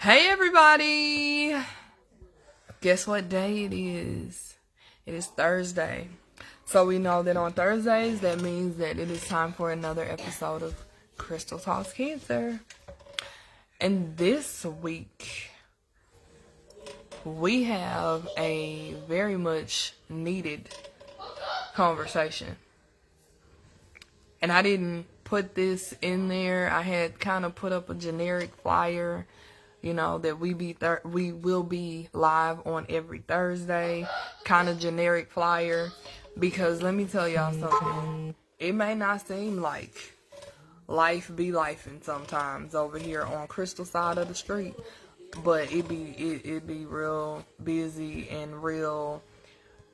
Hey everybody! Guess what day it is? It is Thursday. So we know that on Thursdays, that means that it is time for another episode of Crystal Talks Cancer. And this week, we have a very much needed conversation. And I didn't put this in there. I had kind of put up a generic flyer, that we will be live on every Thursday, kind of generic flyer, because let me tell y'all something. It may not seem like life be lifing sometimes over here on Crystal side of the street, but it be real busy and real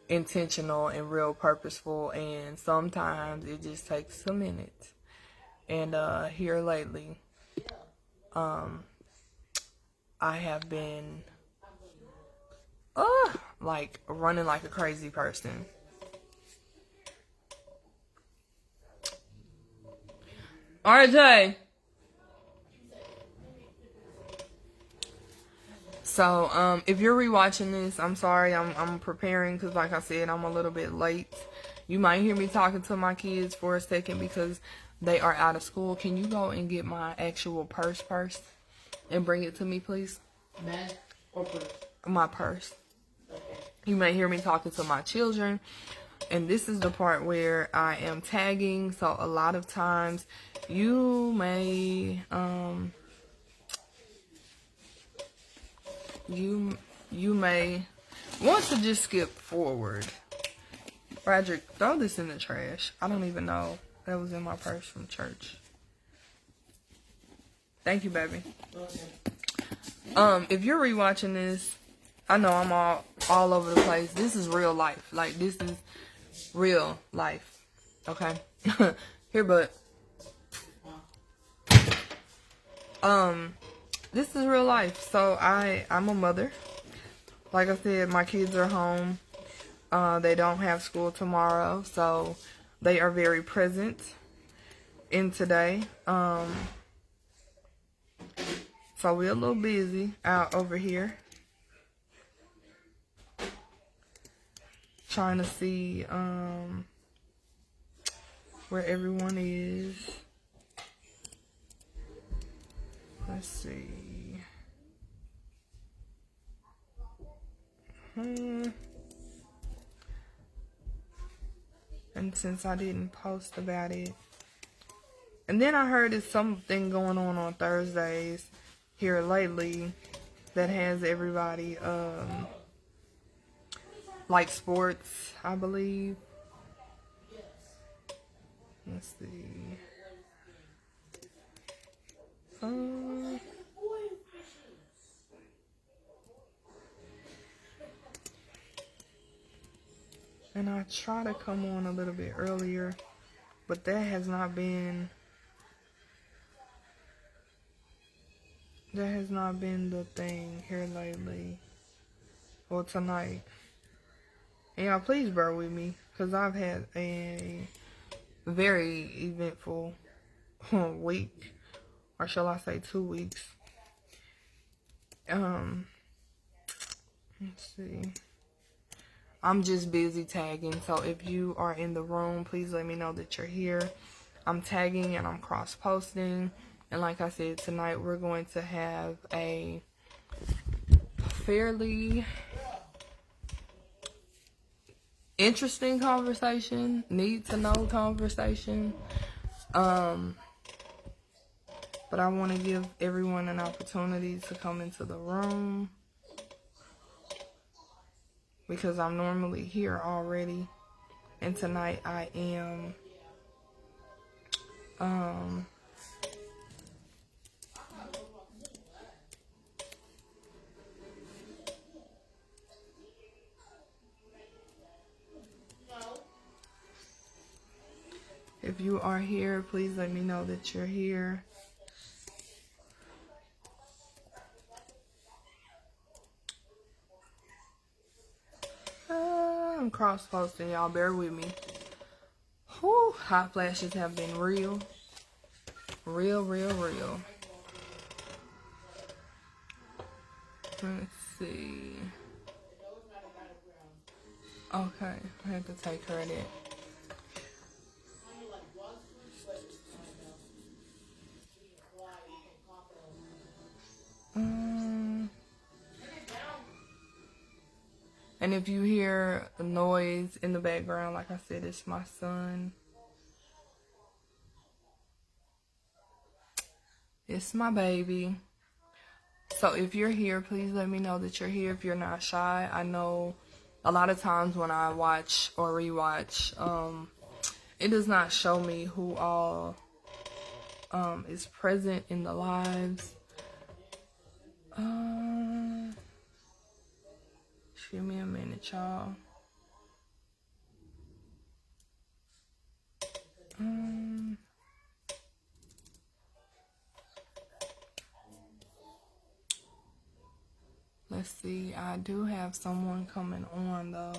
intentional and real purposeful, and sometimes it just takes a minute. And here lately, I have been running like a crazy person. RJ. So, if you're rewatching this, I'm sorry. I'm preparing because, like I said, I'm a little bit late. You might hear me talking to my kids for a second because they are out of school. Can you go and get my actual purse and bring it to me, please? Bag or purse? My purse. Okay. You may hear me talking to my children. And this is the part where I am tagging. So a lot of times you may you may want to just skip forward. Roderick, throw this in the trash. I don't even know that was in my purse from church. Thank you, baby. Okay. If you're rewatching this, I know I'm all over the place. This is real life. Like, this is real life. Okay? Here, but this is real life. So I'm a mother. Like I said, my kids are home. They don't have school tomorrow, so they are very present in today. So we're a little busy out over here, trying to see where everyone is. Let's see. And since I didn't post about it, and then I heard there's something going on Thursdays here lately that has everybody like sports, I believe. Let's see. And I try to come on a little bit earlier, but that has not been the thing here lately or tonight. And y'all, please bear with me because I've had a very eventful week, or shall I say 2 weeks. Let's see. I'm just busy tagging, so if you are in the room, please let me know that you're here. I'm tagging and I'm cross-posting. And like I said, tonight we're going to have a fairly interesting conversation, need-to-know conversation. But I want to give everyone an opportunity to come into the room, because I'm normally here already, and tonight I am if you are here, please let me know that you're here. I'm cross-posting, y'all. Bear with me. Whew, hot flashes have been real. Real. Let's see. Okay, I have to take her at it. And if you hear a noise in the background, like I said, it's my son. It's my baby. So if you're here, please let me know that you're here if you're not shy. I know a lot of times when I watch or rewatch, it does not show me who all is present in the lives. Give me a minute, y'all. Let's see. I do have someone coming on, though.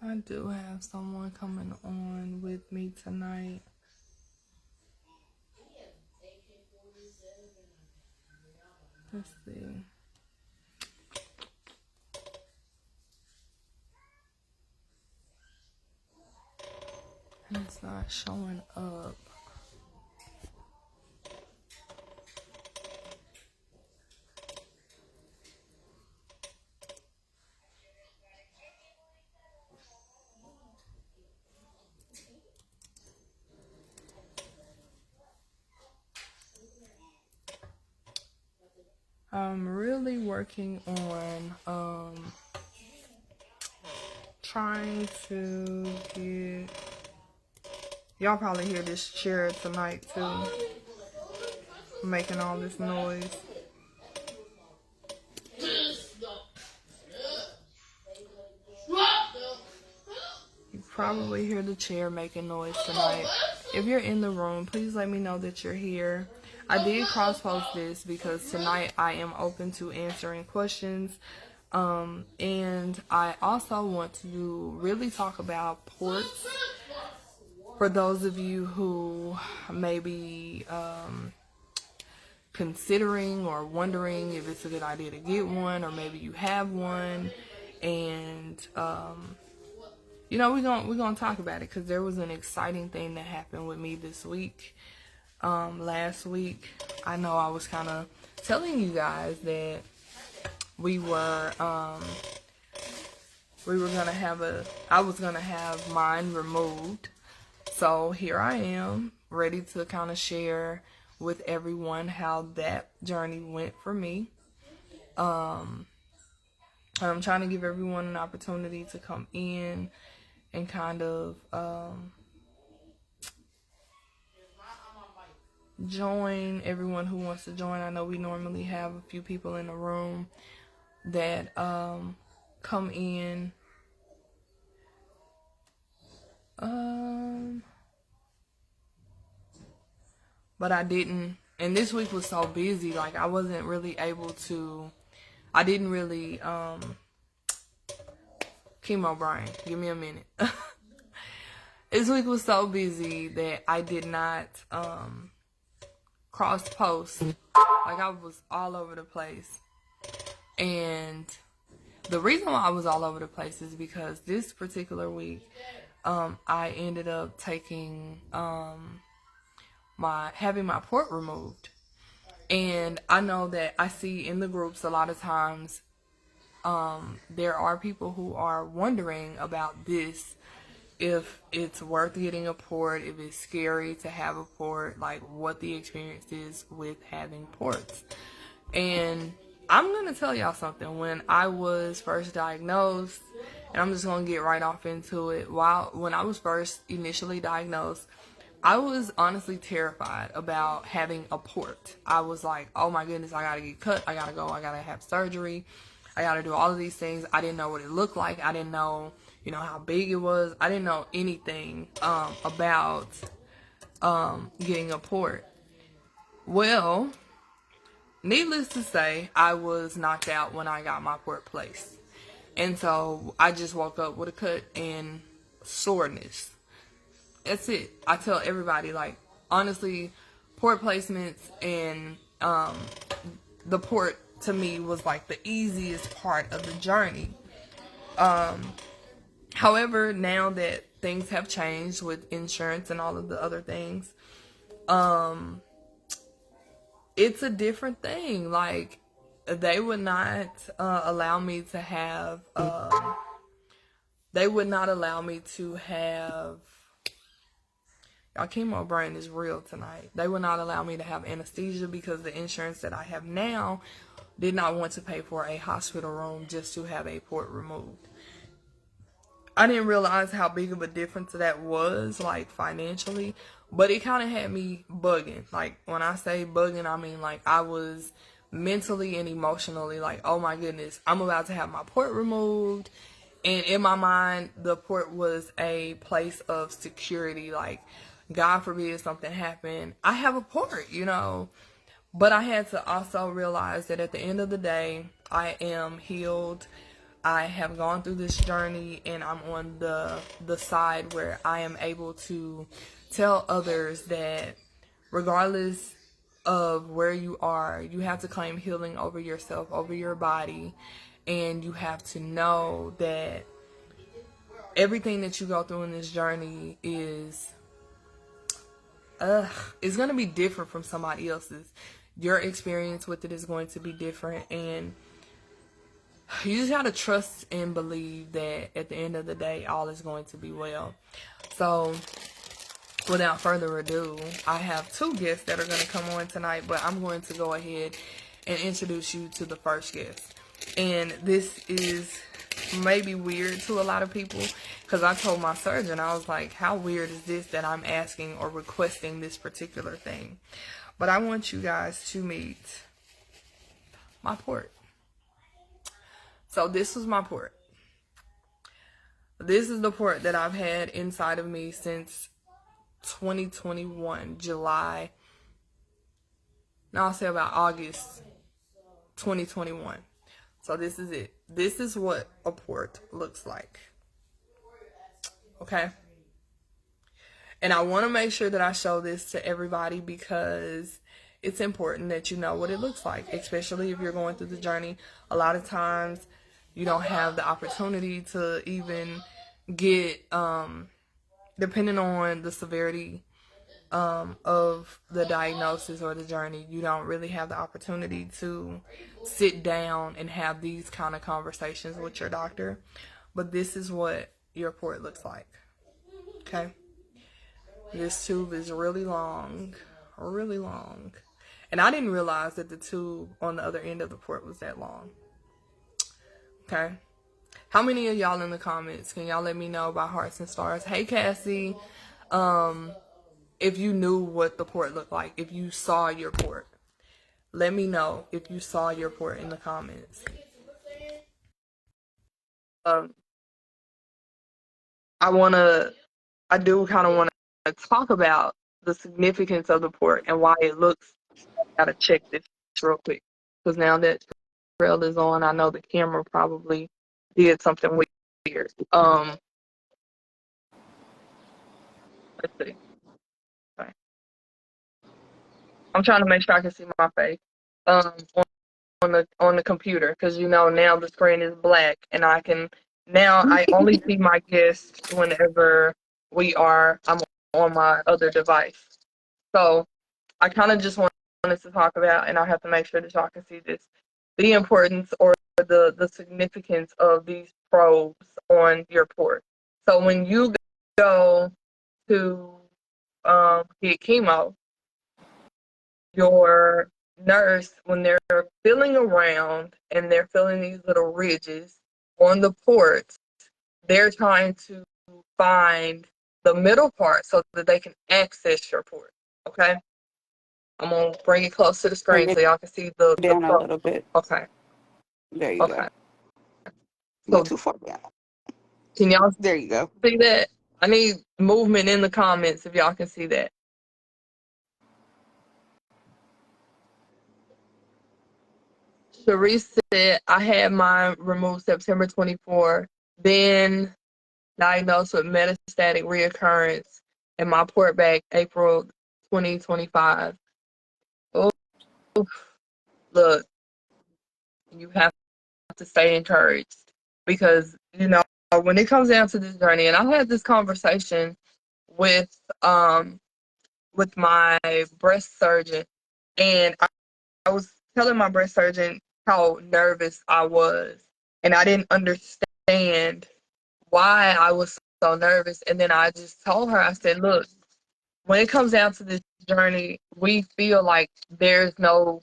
I do have someone coming on with me tonight. Let's see. It's not showing up. I'm really working on trying to get, y'all probably hear this chair tonight too, making all this noise. You probably hear the chair making noise tonight. If you're in the room, please let me know that you're here. I did cross-post this because tonight I am open to answering questions. And I also want to really talk about ports. For those of you who may be considering or wondering if it's a good idea to get one, or maybe you have one, and you know, we're gonna talk about it because there was an exciting thing that happened with me this week. Last week, I know I was kind of telling you guys that we were gonna have I was gonna have mine removed. So here I am, ready to kind of share with everyone how that journey went for me. I'm trying to give everyone an opportunity to come in and kind of join everyone who wants to join. I know we normally have a few people in the room that come in. But I didn't, and this week was so busy, like I wasn't really able to, I didn't really, chemo brain, give me a minute. This week was so busy that I did not cross post. Like I was all over the place. And the reason why I was all over the place is because this particular week, I ended up taking, having my port removed. And I know that I see in the groups a lot of times, there are people who are wondering about this, if it's worth getting a port, if it's scary to have a port, like what the experience is with having ports. And I'm going to tell y'all something. When I was first diagnosed, and I'm just going to get right off into it, when I was first initially diagnosed, I was honestly terrified about having a port. I was like, oh my goodness, I gotta get cut, I gotta go, I gotta have surgery, I gotta do all of these things. I didn't know what it looked like. I didn't know, you know, how big it was. I didn't know anything about getting a port. Well, needless to say, I was knocked out when I got my port placed. And so I just woke up with a cut and soreness. That's it. I tell everybody, like, honestly, port placements, and the port to me was like the easiest part of the journey. However, now that things have changed with insurance and all of the other things, it's a different thing. Like, they would not allow me to have they would not allow me to have y'all, chemo brain is real tonight. They would not allow me to have anesthesia because the insurance that I have now did not want to pay for a hospital room just to have a port removed. I didn't realize how big of a difference that was, like, financially, but it kind of had me bugging. Like, when I say bugging, I mean, like, I was mentally and emotionally like, oh my goodness, I'm about to have my port removed. And in my mind, the port was a place of security. Like, God forbid something happened, I have a port, you know. But I had to also realize that at the end of the day, I am healed. I have gone through this journey, and I'm on the side where I am able to tell others that regardless of where you are, you have to claim healing over yourself, over your body, and you have to know that everything that you go through in this journey is it's going to be different from somebody else's. Your experience with it is going to be different, and you just have to trust and believe that at the end of the day, all is going to be well. So, without further ado, I have two guests that are going to come on tonight, but I'm going to go ahead and introduce you to the first guest. And this is maybe weird to a lot of people, because I told my surgeon, I was like, how weird is this that I'm asking or requesting this particular thing? But I want you guys to meet my port. So this was my port. This is the port that I've had inside of me since 2021, July. No, I'll say about August 2021. So this is it. This is what a port looks like. Okay? And I want to make sure that I show this to everybody because it's important that you know what it looks like, especially if you're going through the journey. A lot of times you don't have the opportunity to even get, depending on the severity of the diagnosis or the journey, you don't really have the opportunity to sit down and have these kind of conversations with your doctor. But this is what your port looks like. Okay? This tube is really long, really long. And I didn't realize that the tube on the other end of the port was that long. Okay? How many of y'all in the comments, can y'all let me know by hearts and stars? Hey, Cassie. If you knew what the port looked like, if you saw your port. Let me know if you saw your port in the comments. I do kind of want to talk about the significance of the port and why it looks. I gotta check this real quick because now that Latrell is on, I know the camera probably did something weird. Let's see. Okay. I'm trying to make sure I can see my face. On the computer because you know now the screen is black and I only see my guests whenever I'm on my other device. So I kind of just wanted to talk about, and I have to make sure that y'all can see this, the importance or the significance of these probes on your port. So when you go to get chemo, your nurse, when they're feeling around and they're feeling these little ridges on the port, they're trying to find the middle part so that they can access your port. Okay? I'm going to bring it close to the screen Bring so it y'all can see the down a probe. little bit. Okay. There you Okay. go. So Not too far down. can y'all There you go. see that? I need movement in the comments if y'all can see that. Sharice said, I had mine removed September 24, then diagnosed with metastatic reoccurrence in my port back April 2025. look, you have to stay encouraged because, when it comes down to this journey, and I had this conversation with um with my breast surgeon, and I was telling my breast surgeon how nervous I was, and I didn't understand why I was so nervous. And then I just told her, I said, look, when it comes down to this journey, we feel like there's no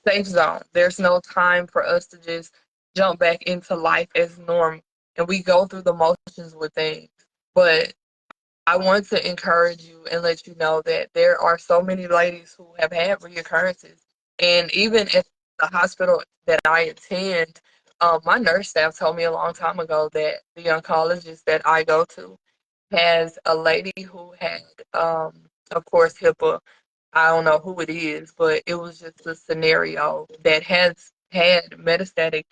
safe zone. There's no time for us to just jump back into life as normal. And we go through the motions with things. But I want to encourage you and let you know that there are so many ladies who have had reoccurrences. And even at the hospital that I attend, my nurse staff told me a long time ago that the oncologist that I go to has a lady who had, of course, HIPAA. I don't know who it is, but it was just a scenario that has had metastatic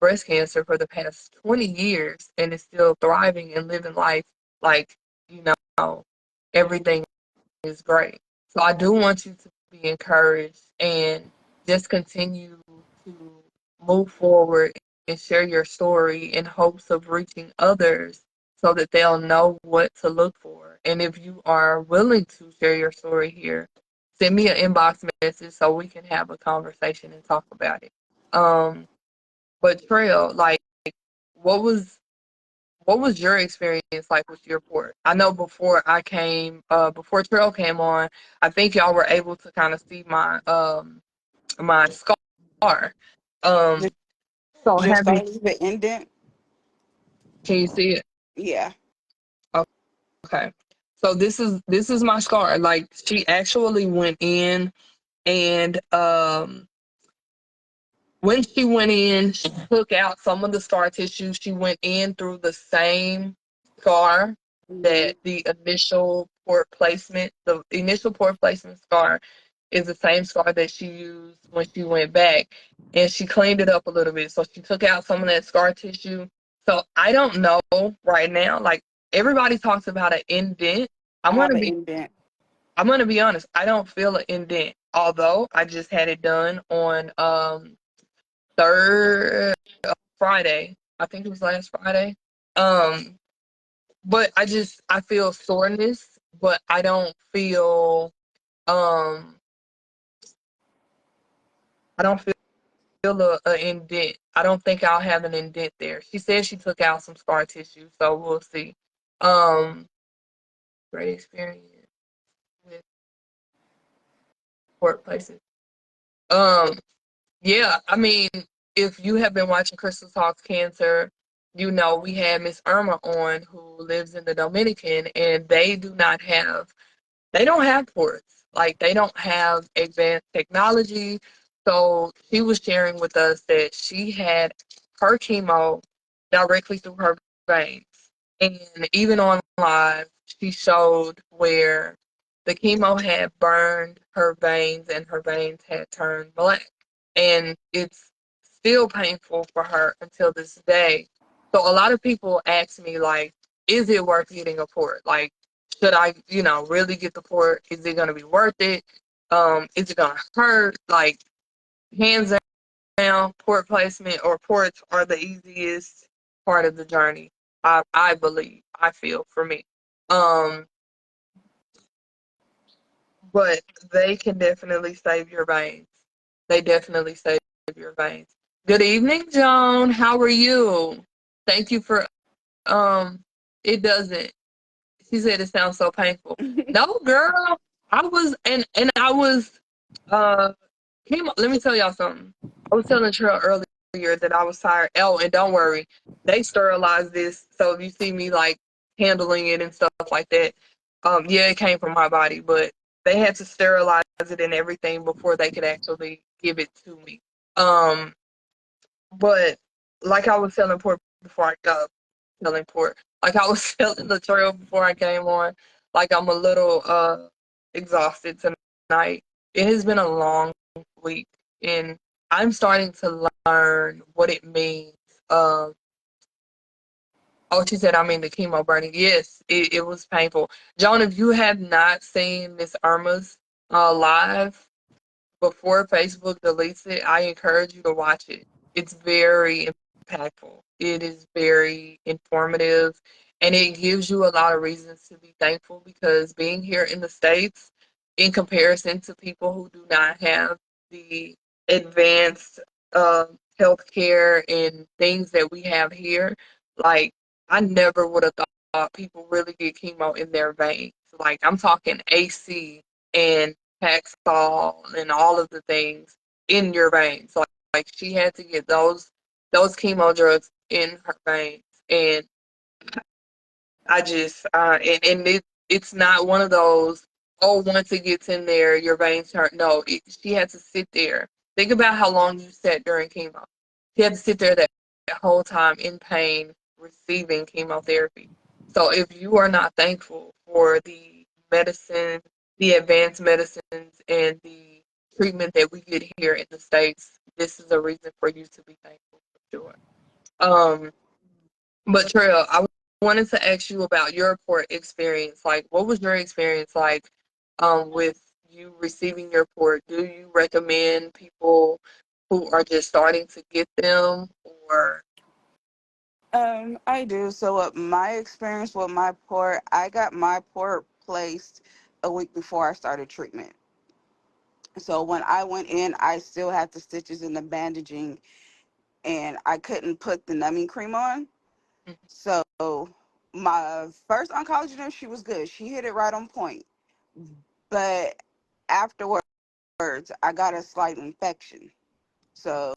breast cancer for the past 20 years and is still thriving and living life like, you know, everything is great. So I do want you to be encouraged and just continue to move forward and share your story in hopes of reaching others so that they'll know what to look for. And if you are willing to share your story here, send me an inbox message so we can have a conversation and talk about it. But Trail, like, what was what was your experience like with your port? I know before Trail came on, I think y'all were able to kind of see my scar. The, Um, so the have you? start of the indent. Can you see it? Yeah. Okay. So this is my scar. Like she actually went in and when she went in, she took out some of the scar tissue. She went in through the same scar Hmm. that the initial port placement scar is the same scar that she used when she went back. And she cleaned it up a little bit. So she took out some of that scar tissue. So I don't know right now. Like everybody talks about an indent. I I'm have gonna an be indent. I'm gonna be honest. I don't feel an indent. Although I just had it done on third Friday. I think it was last Friday. Um, but I feel soreness, but I don't feel um I don't feel a indent. I don't think I'll have an indent there. She said she took out some scar tissue, so we'll see. Um, great experience with workplaces. Um, yeah, I mean, if you have been watching Crystal Talks Cancer, you know we had Miss Irma on who lives in the Dominican, and they don't have ports. Like they don't have advanced technology. So she was sharing with us that she had her chemo directly through her veins. And even on live, she showed where the chemo had burned her veins and her veins had turned black. And it's still painful for her until this day. So a lot of people ask me, like, is it worth getting a port? Like, should I, really get the port? Is it gonna be worth it? Is it gonna hurt? Like hands down, port placement or ports are the easiest part of the journey. I believe, I feel for me. Um, but they can definitely save your veins. They definitely save your veins. Good evening, Joan. How are you? Thank you for it doesn't. She said it sounds so painful. No, girl. I was and I was uh let me tell y'all something. I was telling Cheryl earlier that I was tired. Oh, and don't worry. They sterilized this. So if you see me like handling it and stuff like that, yeah, it came from my body, but they had to sterilize it and everything before they could actually give it to me. Um, but like I was telling Port before I got telling Port, like I was telling the trail before I came on, like I'm a little exhausted tonight. It has been a long week, and I'm starting to learn what it means. Um, oh, she said, I mean the chemo burning. Yes, it was painful. Joan, if you have not seen Miss Irma's live, before Facebook deletes it, I encourage you to watch it. It's very impactful. It is very informative, and it gives you a lot of reasons to be thankful because being here in the States, in comparison to people who do not have the advanced healthcare and things that we have here, like I never would have thought people really get chemo in their veins. Like I'm talking AC and Paxil and all of the things in your veins. Like she had to get those chemo drugs in her veins, and I just and it's not one of those, oh, once it gets in there your veins hurt. No, she had to sit there. Think about how long you sat during chemo. She had to sit there that whole time in pain receiving chemotherapy. So if you are not thankful for the medicine, the advanced medicines and the treatment that we get here in the States, this is a reason for you to be thankful for sure. Um, but Trail, I wanted to ask you about your port experience. Like, what was your experience like with you receiving your port? Do you recommend people who are just starting to get them, or I do. So, what my experience with my port, I got my port placed a week before I started treatment. So, when I went in, I still had the stitches and the bandaging, and I couldn't put the numbing cream on. So, my first oncology nurse, she was good. She hit it right on point. But afterwards, I got a slight infection. So,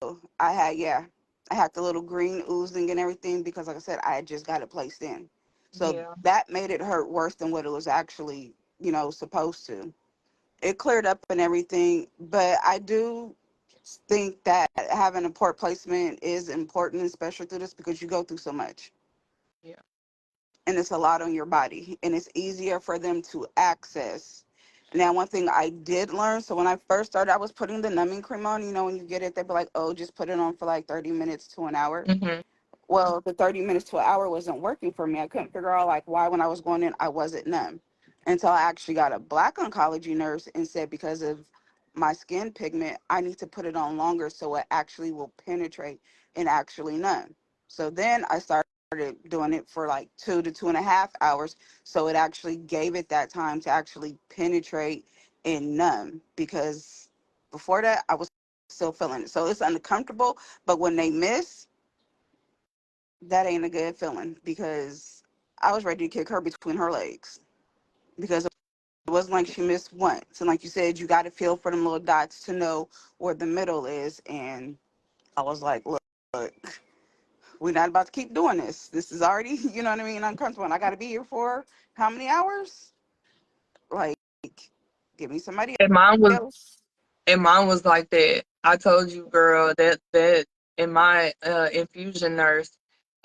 yeah, I had the little green oozing and everything because, like I said, I had just got it placed in. So yeah? that made it hurt worse than what it was actually, supposed to. It cleared up and everything, but I do think that having a port placement is important, especially through this because you go through so much Yeah. and it's a lot on your body and it's easier for them to access. Now, one thing I did learn, so when I first started, I was putting the numbing cream on. When you get it, they'd be like, oh, just put it on for like 30 minutes to an hour. Hmm. Well, the 30 minutes to an hour wasn't working for me. I couldn't figure out like why when I was going in, I wasn't numb until I actually got a black oncology nurse and said because of my skin pigment, I need to put it on longer so it actually will penetrate and actually numb. So then I started doing it for like 2 to 2.5 hours. So it actually gave it that time to actually penetrate and numb because before that I was still feeling it. So it's uncomfortable, but when they miss, that ain't a good feeling because I was ready to kick her between her legs because it wasn't like she missed once. And like you said, you got to feel for them little dots to know where the middle is. And I was like, look, we're not about to keep doing this. This is already, you know what I mean, uncomfortable. And I got to be here for how many hours? Like, give me somebody And mine was else. and mine was like that. I told you, girl, that in my infusion nurse.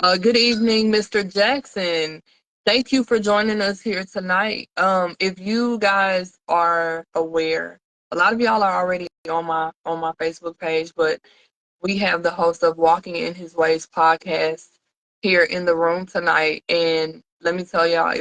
Good evening, Mr. Jackson. Thank you for joining us here tonight. If you guys are aware, a lot of y'all are already on my Facebook page, but we have the host of Walking in His Ways podcast here in the room tonight. And let me tell y'all,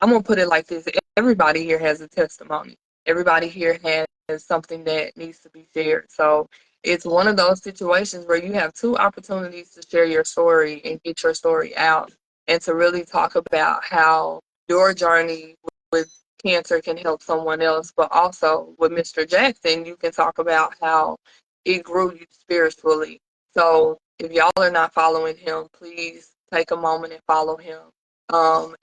I'm gonna put it like this: everybody here has a testimony. Everybody here has something that needs to be shared. So it's one of those situations where you have two opportunities to share your story and get your story out, and to really talk about how your journey with cancer can help someone else. But also with Mr. Jackson, you can talk about how it grew you spiritually. So if y'all are not following him, please take a moment and follow him,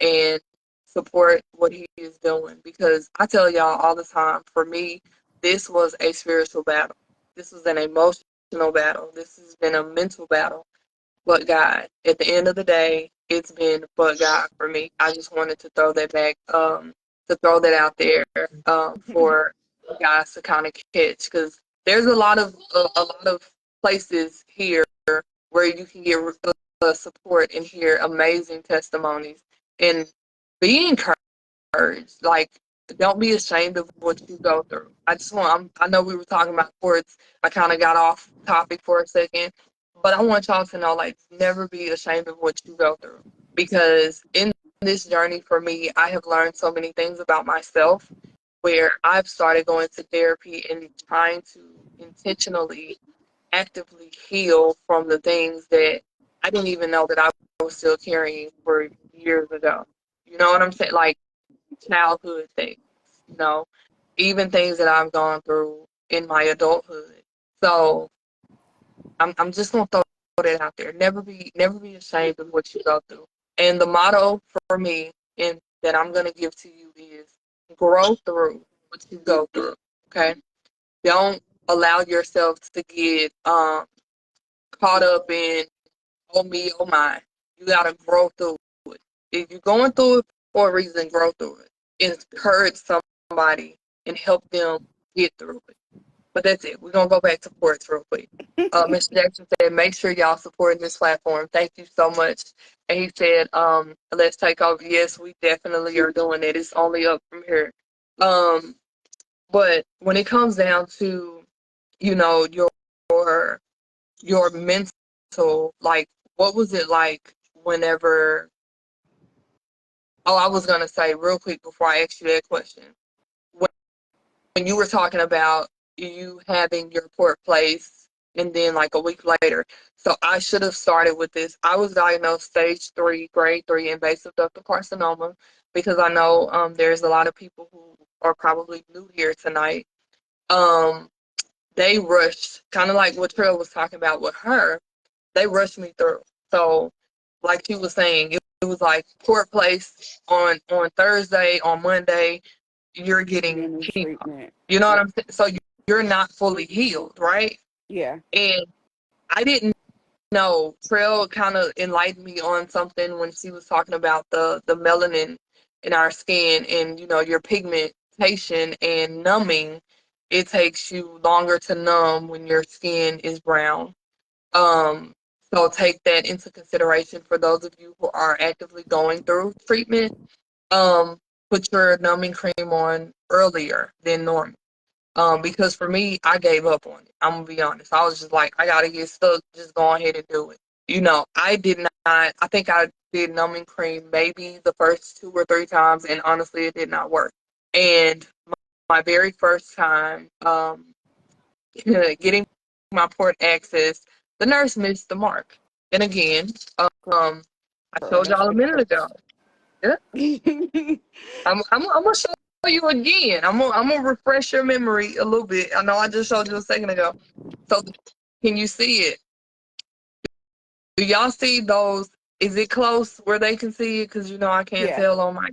and support what he is doing. Because I tell y'all all the time, for me, this was a spiritual battle. This was an emotional battle. This has been a mental battle, but God. At the end of the day, it's been but God for me. I just wanted to throw that back, to throw that out there, for you guys to kind of catch, because there's a lot of places here where you can get support and hear amazing testimonies and be encouraged. Like, don't be ashamed of what you go through. I know we were talking about sports. I kind of got off topic for a second, but I want y'all to know, like, never be ashamed of what you go through. Because in this journey for me, I have learned so many things about myself. where I've started going to therapy and trying to intentionally, actively heal from the things that I didn't even know that I was still carrying for years ago. You know what I'm saying? Like childhood things, you know, even things that I've gone through in my adulthood. So I'm just gonna throw that out there. Never be ashamed of what you go through. And the motto for me and that I'm gonna give to you is grow through what you go through. Okay. Don't allow yourself to get caught up in oh me, oh my. You gotta grow through it. If you're going through it for a reason, grow through it. Encourage somebody and help them get through it. But that's it. We're gonna go back to sports real quick. Mr. Jackson said, make sure y'all supporting this platform. Thank you so much. And he said, let's take over. Yes, we definitely are doing it. It's only up from here. Um, but when it comes down to, you know, your mental, like what was it like whenever oh, I was gonna say real quick before I ask you that question. When you were talking about you having your port placed and then like a week later. So I should have started with this. I was diagnosed stage 3, grade 3 invasive ductal carcinoma because I know there's a lot of people who are probably new here tonight. Um, they rushed, kind of like what Latrell was talking about with her, they rushed me through. So, like she was saying, it was like court place on Thursday, on Monday, you're getting Beginning chemo. treatment. You know what Yep. I'm saying? So you're not fully healed, right? Yeah. And I didn't know. Trail kind of enlightened me on something when she was talking about the melanin in our skin and your pigmentation and numbing. It takes you longer to numb when your skin is brown. Um, so take that into consideration for those of you who are actively going through treatment. Um, put your numbing cream on earlier than normal. Because for me, I gave up on it. I'm gonna be honest. I was just like, I gotta get stuck. Just go ahead and do it. I did not. I think I did numbing cream maybe the first 2 or 3 times, and honestly, it did not work. And my very first time, getting my port access, the nurse missed the mark. And again, I Girl, told that y'all a shit minute ago. hurts. Yeah, I'm gonna show you again. I'm gonna refresh your memory a little bit. I know I just showed you a second ago. So can you see it? Do y'all see those? Is it close where they can see it? Because I can't Yeah. tell on my.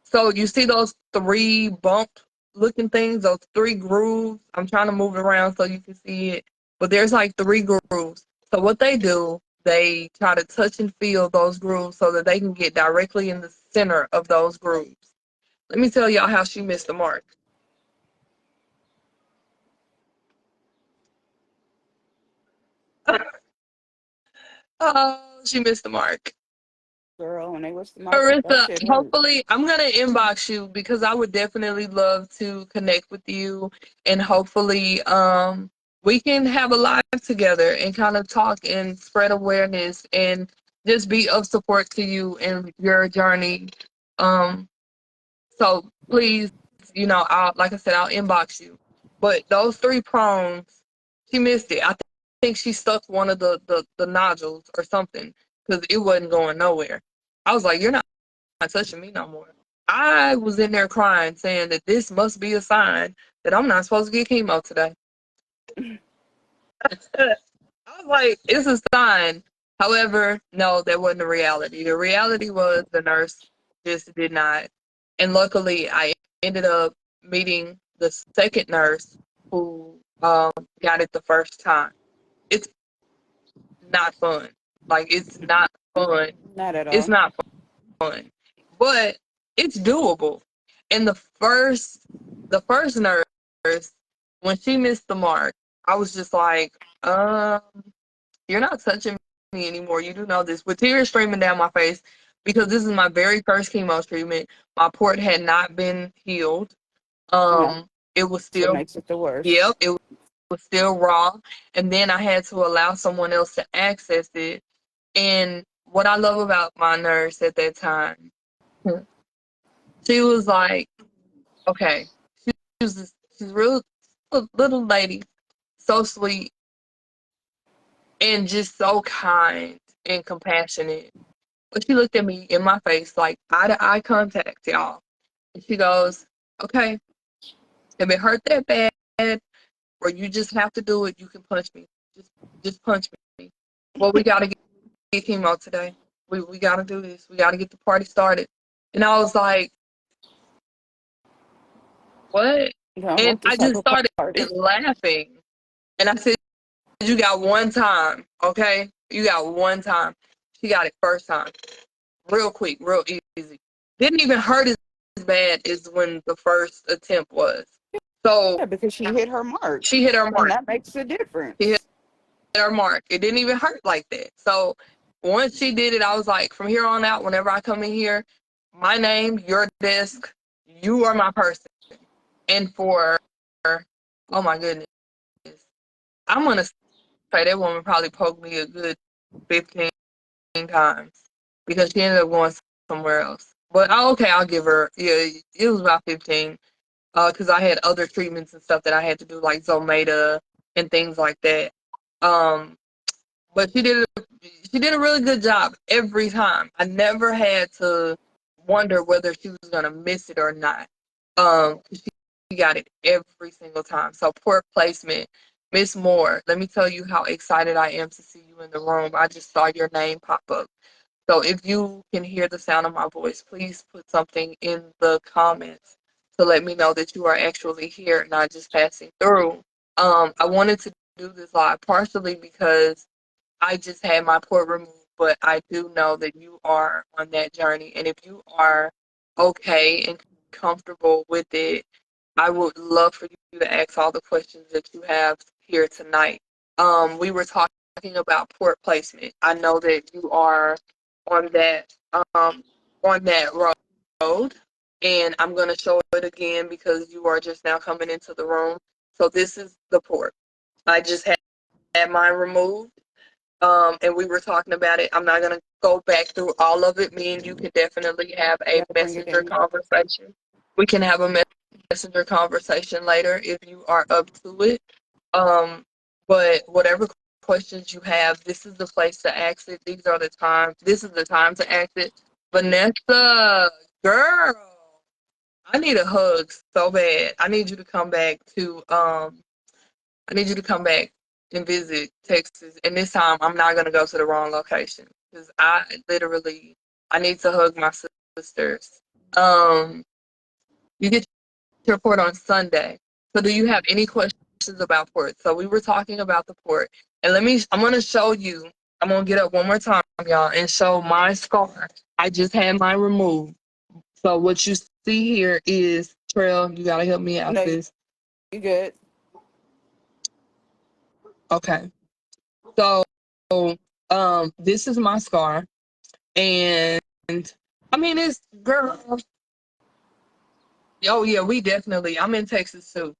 So you see those 3 bump looking things, those 3 grooves. I'm trying to move it around so you can see it, but there's like 3 grooves. So what they do, they try to touch and feel those grooves so that they can get directly in the center of those grooves. Let me tell y'all how she missed the mark. Oh, she missed the mark. Girl, when they was the mark, that Marissa, shit hurts. hopefully, I'm gonna inbox you because I would definitely love to connect with you, and hopefully, we can have a live together and kind of talk and spread awareness and just be of support to you in your journey. Um, so please, I'll like I said, I'll inbox you. But those 3 prongs, she missed it. I think she stuck one of the nodules or something because it wasn't going nowhere. I was like, you're not touching me no more. I was in there crying, saying that this must be a sign that I'm not supposed to get chemo today. I was like, it's a sign. However, no, that wasn't the reality. The reality was the nurse just did not. And luckily, I ended up meeting the second nurse who got it the first time. It's not fun. Like, it's not fun. Not at It's all. not fun, but it's doable. And the first nurse, when she missed the mark, I was just like, you're not touching me anymore. You do know this. With tears streaming down my face because this is my very first chemo treatment. My port had not been healed. No. It was That's what still, makes it the worst. yep, it was still raw. And then I had to allow someone else to access it. And what I love about my nurse at that time, she was like, okay. was this, she's real little lady, so sweet, and just so kind and compassionate. But she looked at me in my face, like eye to eye contact, y'all. And she goes, "Okay, if it hurt that bad, or you just have to do it, you can punch me. Just, just punch me. Well, we gotta get chemo today. We gotta do this. We gotta get the party started." And I was like, "What?" You don't And want I this type just of started party. laughing. And I said, "You got one time, okay? You got one time." She got it first time, real quick, real easy. Didn't even hurt as bad as when the first attempt was. So Yeah, because she hit her mark, she hit her and mark. that makes a She hit difference. her mark. It didn't even hurt like that. So once she did it, I was like, from here on out, whenever I come in here, my name, your desk, you are my person. And for, oh my goodness, I'm gonna say that woman probably poked me a good 15 times because she ended up going somewhere else. But okay, I'll give her. Yeah, it was about 15. Because I had other treatments and stuff that I had to do, like Zometa and things like that. Um, but she did a really good job every time. I never had to wonder whether she was gonna miss it or not. 'Cause she got it every single time. So poor placement, Miss Moore. Let me tell you how excited I am to see you in the room. I just saw your name pop up. So if you can hear the sound of my voice, please put something in the comments to let me know that you are actually here, not just passing through. I wanted to do this live partially because I just had my port removed, but I do know that you are on that journey. And if you are okay and comfortable with it, I would love for you to ask all the questions that you have here tonight. We were talking about port placement. I know that you are on that um, on that road, and I'm going to show it again because you are just now coming into the room. So this is the port. I just had mine removed, and we were talking about it. I'm not gonna go back through all of it. Me and you can definitely have You a gotta bring it messenger in. conversation. We can have a messenger conversation later if you are up to it. Um, but whatever questions you have, this is the place to ask it. These are the times. This is the time to ask it. Vanessa, girl, I need a hug so bad. I need you to come back to I need you to come back and visit Texas. And this time, I'm not gonna go to the wrong location because I need to hug my sisters. Um, you get your report on Sunday. So, do you have any questions about port? So, we were talking about the port, and I'm gonna show you. I'm gonna get up one more time, y'all, and show my scar. I just had mine removed. So, what you see here is Trail. You gotta help me out, No, sis. you good. Okay. So, this is my scar, and I mean, it's girl. Oh yeah, we definitely. I'm in Texas too.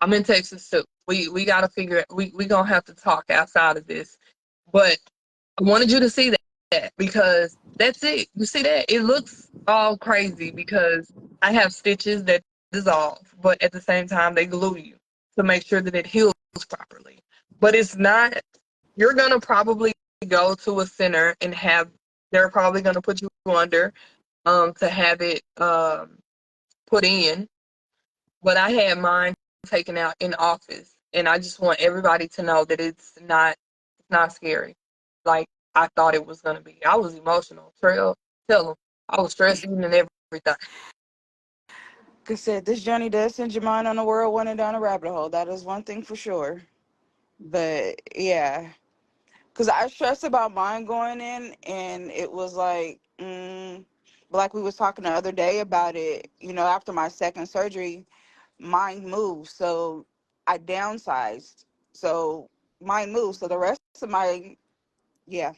I'm in Texas too. We gotta figure it. We gonna have to talk outside of this, but I wanted you to see that because that's it. You see that? It looks all crazy because I have stitches that dissolve, but at the same time they glue you to make sure that it heals properly. But it's not. You're gonna probably go to a center and have. They're probably gonna put you under to have it put in. But I had mine taken out in office, and I just want everybody to know that it's not scary. Like I thought it was gonna be. I was emotional. Tell them I was stressing and everything. Like I said, this journey does send your mind on a whirlwind and down a rabbit hole. That is one thing for sure. But yeah, because I stressed about mine going in, and it was like, like we was talking the other day about it. After my second surgery, mine moved, so I downsized. So mine moved. So the rest of my, yeah,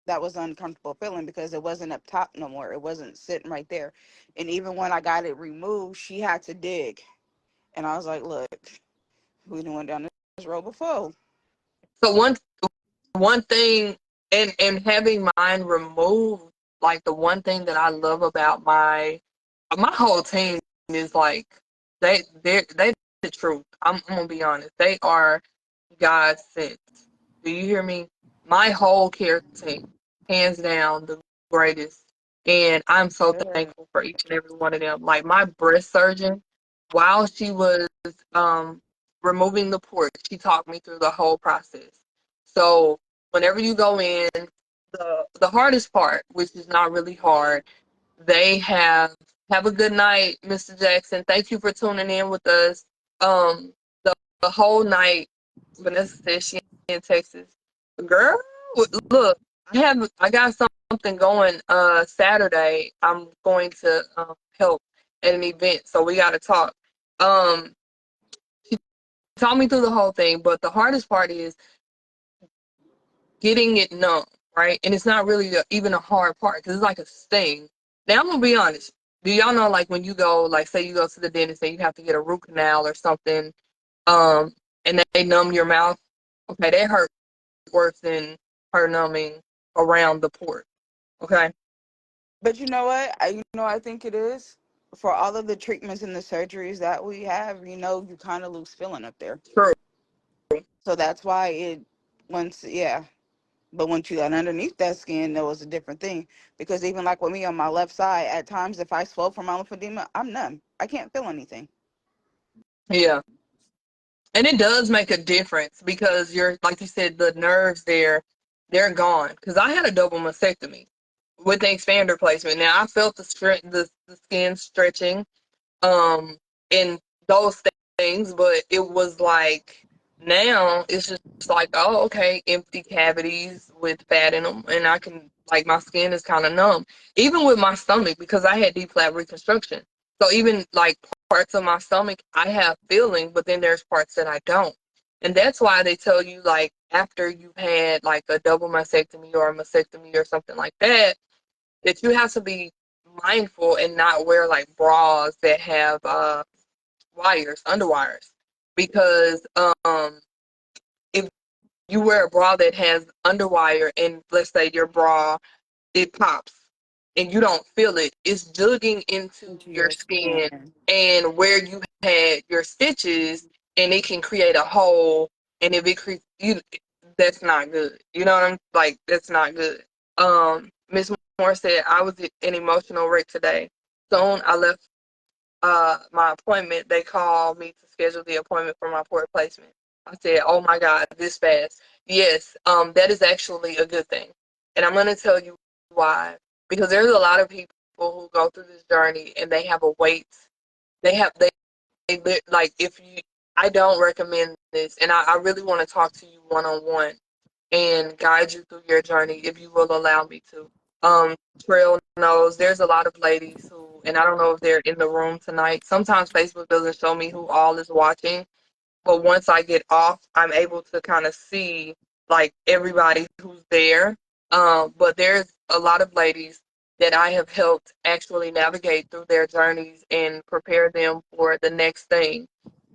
that was an uncomfortable feeling because it wasn't up top no more. It wasn't sitting right there. And even when I got it removed, she had to dig. And I was like, look, we done went down this road before. So one thing, and having mine removed, like the one thing that I love about my whole team is like they the truth. I'm gonna be honest. They are God sent. Do you hear me? My whole care team, hands down, the greatest. And I'm so Good. thankful for each and every one of them. Like my breast surgeon, while she was um removing the port, she talked me through the whole process. So whenever you go in, the hardest part, which is not really hard, they have a good night, Mr. Jackson. Thank you for tuning in with us. The whole night, Vanessa said she in Texas. Girl, look, I got something going Saturday. I'm going to help at an event, so we got to talk. Um, she taught me through the whole thing, but the hardest part is getting it numb, right? And it's not really even a hard part because it's like a sting. Now I'm gonna be honest. Do y'all know, like, when you go, like, say you go to the dentist and you have to get a root canal or something, um, and they numb your mouth? Okay, that hurt worse than her numbing around the port. Okay, But you know what? I think it is for all of the treatments and the surgeries that we have. You kind of lose feeling up there. true. So that's why yeah. But once you got underneath that skin, that was a different thing. Because even like with me on my left side, at times if I swell from my lymphedema, I'm numb. I can't feel anything. Yeah, and it does make a difference because you're, like you said, the nerves there, they're gone. Because I had a double mastectomy with the expander placement. Now I felt the skin stretching, and those things, but it was like now it's just like, oh, okay, empty cavities with fat in them, and I can, like, my skin is kind of numb, even with my stomach because I had deep flap reconstruction. So even like parts of my stomach, I have feeling, but then there's parts that I don't. And that's why they tell you, like, after you've had like a double mastectomy or a mastectomy or something like that you have to be mindful and not wear like bras that have wires, underwires, because if you wear a bra that has underwire and let's say your bra, it pops and you don't feel it, it's digging into Into your your skin skin. and where you had your stitches, and it can create a hole. And if it creates you, that's not good. You know what I'm like? That's not good. Miss Moore said I was an emotional wreck today. Soon I left my appointment. They called me to schedule the appointment for my port placement. I said, "Oh my God, this fast." Yes, that is actually a good thing, and I'm going to tell you why. Because there's a lot of people who go through this journey and they have a weight. They like, if you. I don't recommend this, and I really want to talk to you one on one and guide you through your journey if you will allow me to. Um, Trail knows there's a lot of ladies who, and I don't know if they're in the room tonight. Sometimes Facebook doesn't show me who all is watching, but once I get off, I'm able to kind of see like everybody who's there. But there's a lot of ladies that I have helped actually navigate through their journeys and prepare them for the next thing.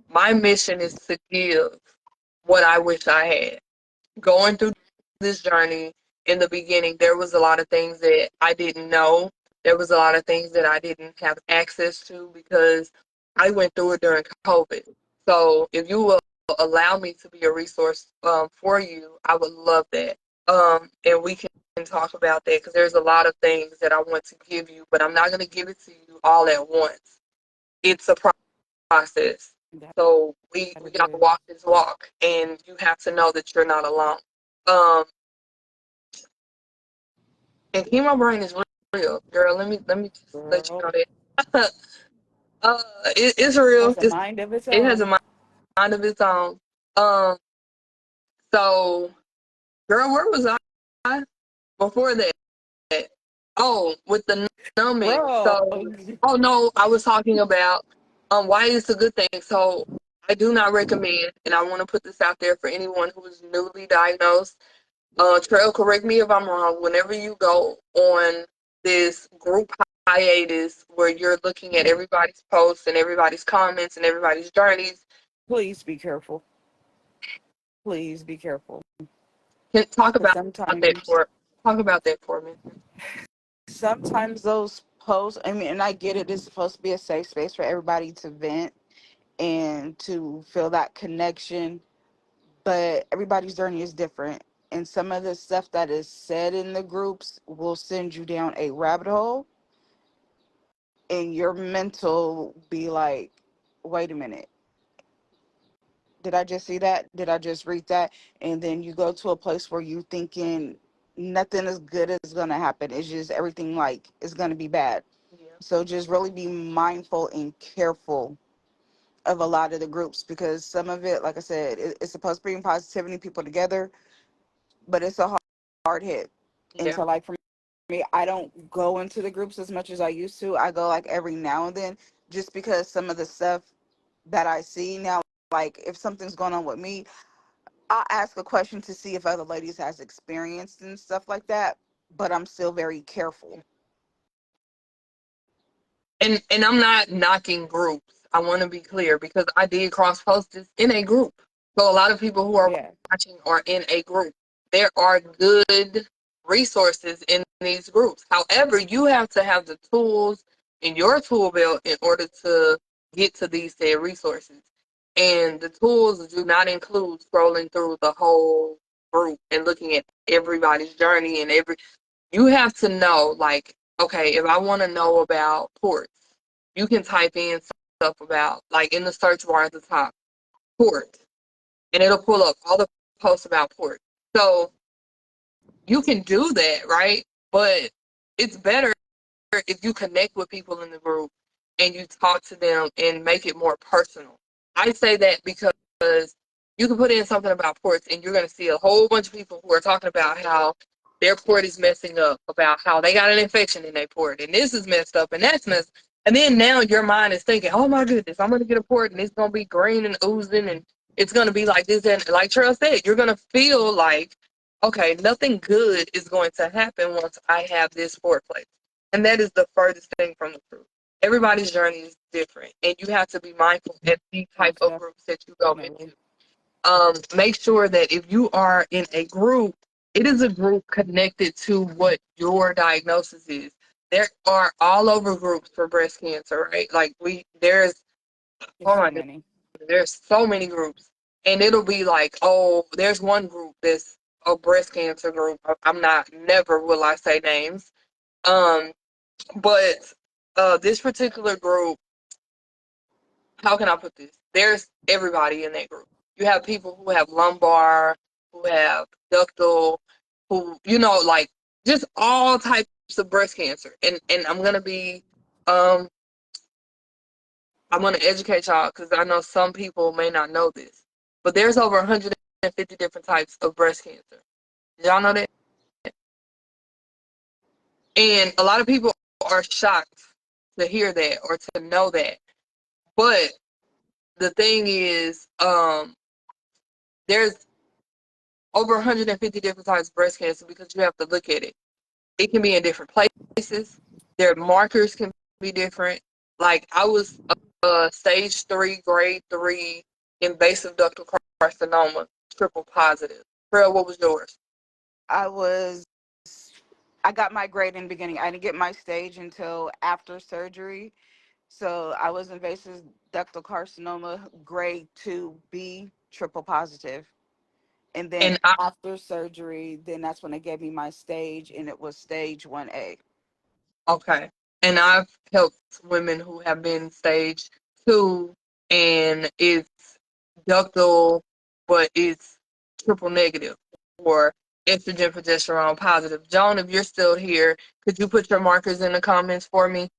My mission is to give what I wish I had. Going through this journey, in the beginning, there was a lot of things that I didn't know. There was a lot of things that I didn't have access to because I went through it during COVID. So if you will allow me to be a resource for you, I would love that. And we can talk about that because there's a lot of things that I want to give you, but I'm not going to give it to you all at once. It's a process. So we That it got to is. walk this walk, and you have to know that you're not alone. Um, and chemo brain is real, girl. Let me just let you Girl, know that. It's real. has a mind of its It has a own. mind of its own. Um, so, girl, where was I before that? Oh, with the numbing. Girl, So, oh no, I was talking about why it's a good thing. So, I do not recommend, and I want to put this out there for anyone who is newly diagnosed. Trail, correct me if I'm wrong. Whenever you go on this group hiatus where you're looking at everybody's posts and everybody's comments and everybody's journeys, please be careful. Please be careful. can talk Because about that sometimes, for talk about that for me. sometimes those posts, I mean, and I get it, it's supposed to be a safe space for everybody to vent and to feel that connection. But everybody's journey is different. And some of the stuff that is said in the groups will send you down a rabbit hole, and your mental be like, wait a minute, did I just see that? Did I just read that? And then you go to a place where you thinking nothing as good is gonna happen. It's just everything like is gonna be bad. Yeah. So just really be mindful and careful of a lot of the groups, because some of it, like I said, it's supposed to bring positivity, people together, but it's a hard hit. And Yeah. so like for me, I don't go into the groups as much as I used to. I go like every now and then, just because some of the stuff that I see now, like if something's going on with me, I'll ask a question to see if other ladies has experienced and stuff like that. But I'm still very careful. And I'm not knocking groups. I want to be clear because I did cross post this in a group. So a lot of people who are Yeah, watching are in a group. There are good resources in these groups. However, you have to have the tools in your tool belt in order to get to these said resources. And the tools do not include scrolling through the whole group and looking at everybody's journey and every you have to know, like, okay, if I want to know about ports, you can type in stuff about, like, in the search bar at the top, port, and it'll pull up all the posts about port. So you can do that, right? But it's better if you connect with people in the group and you talk to them and make it more personal. I say that because you can put in something about ports and you're going to see a whole bunch of people who are talking about how their port is messing up, about how they got an infection in their port and this is messed up and that's messed. And then now your mind is thinking, oh my goodness, I'm going to get a port and it's going to be green and oozing and it's going to be like this. And like Latrell said, you're going to feel like, okay, nothing good is going to happen once I have this port place. And that is the furthest thing from the truth. Everybody's journey is different, and you have to be mindful at the type most of groups that you go definitely. into. Make sure that if you are in a group, it is a group connected to what your diagnosis is. There are all over groups for breast cancer, right? Like there's There's oh so my goodness, many. there's so many groups, and it'll be like, oh, there's one group that's a breast cancer group. I'm not, never will I say names. Um, but this particular group, how can I put this? There's everybody in that group. You have people who have lumbar, who have ductal, who like just all types of breast cancer. And um I'm gonna educate y'all because I know some people may not know this, but there's over 150 different types of breast cancer. Did y'all know that? And a lot of people are shocked to hear that or to know that. But the thing is, there's over 150 different types of breast cancer because you have to look at it. It can be in different places. Their markers can be different. Like I was stage 3, grade 3 invasive ductal carcinoma, triple positive. Pearl, what was yours? I was I got my grade in the beginning. I didn't get my stage until after surgery. So I was invasive ductal carcinoma grade 2B triple positive. And then And I after surgery, then that's when they gave me my stage, and it was stage 1A. Okay. And I've helped women who have been stage 2 and it's ductal, but it's triple negative or estrogen progesterone positive. Joan, if you're still here, could you put your markers in the comments for me?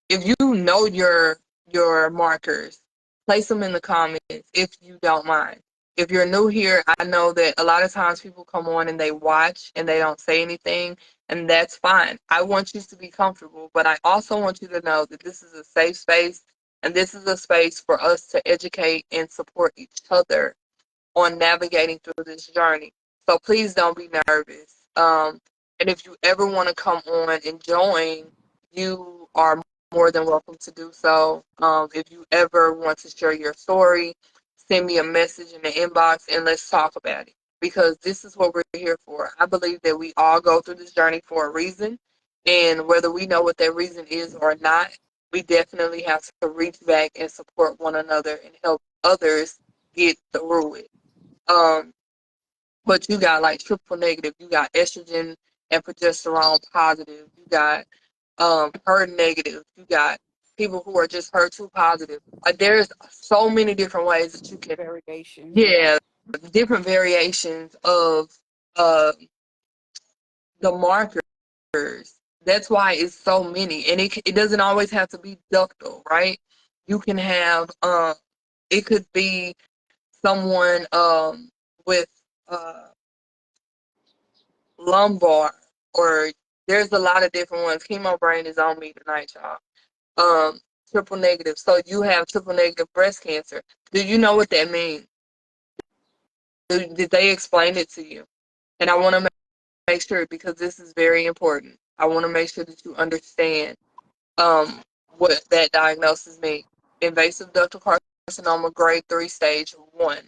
If you know your markers, place them in the comments if you don't mind. If you're new here, I know that a lot of times people come on and they watch and they don't say anything, and that's fine. I want you to be comfortable, but I also want you to know that this is a safe space and this is a space for us to educate and support each other on navigating through this journey. So please don't be nervous. And if you ever want to come on and join, you are more than welcome to do so. If you ever want to share your story, send me a message in the inbox and let's talk about it because this is what we're here for. I believe that we all go through this journey for a reason, and whether we know what that reason is or not, we definitely have to reach back and support one another and help others get through it. Um, but you got like triple negative, you got estrogen and progesterone positive, you got HER negative, you got people who are just HER2 positive. Like there's so many different ways that you can, Variations, yeah. yeah, different variations of uh the markers. That's why it's so many, and it doesn't always have to be ductal, right? You can have it could be someone with uh lumbar, or there's a lot of different ones. Chemo brain is on me tonight, y'all. Triple negative. So you have triple negative breast cancer. Do you know what that means? Did they explain it to you? And I want to make sure, because this is very important. I want to make sure that you understand um, what that diagnosis means. Invasive ductal carcinoma, grade 3, stage 1.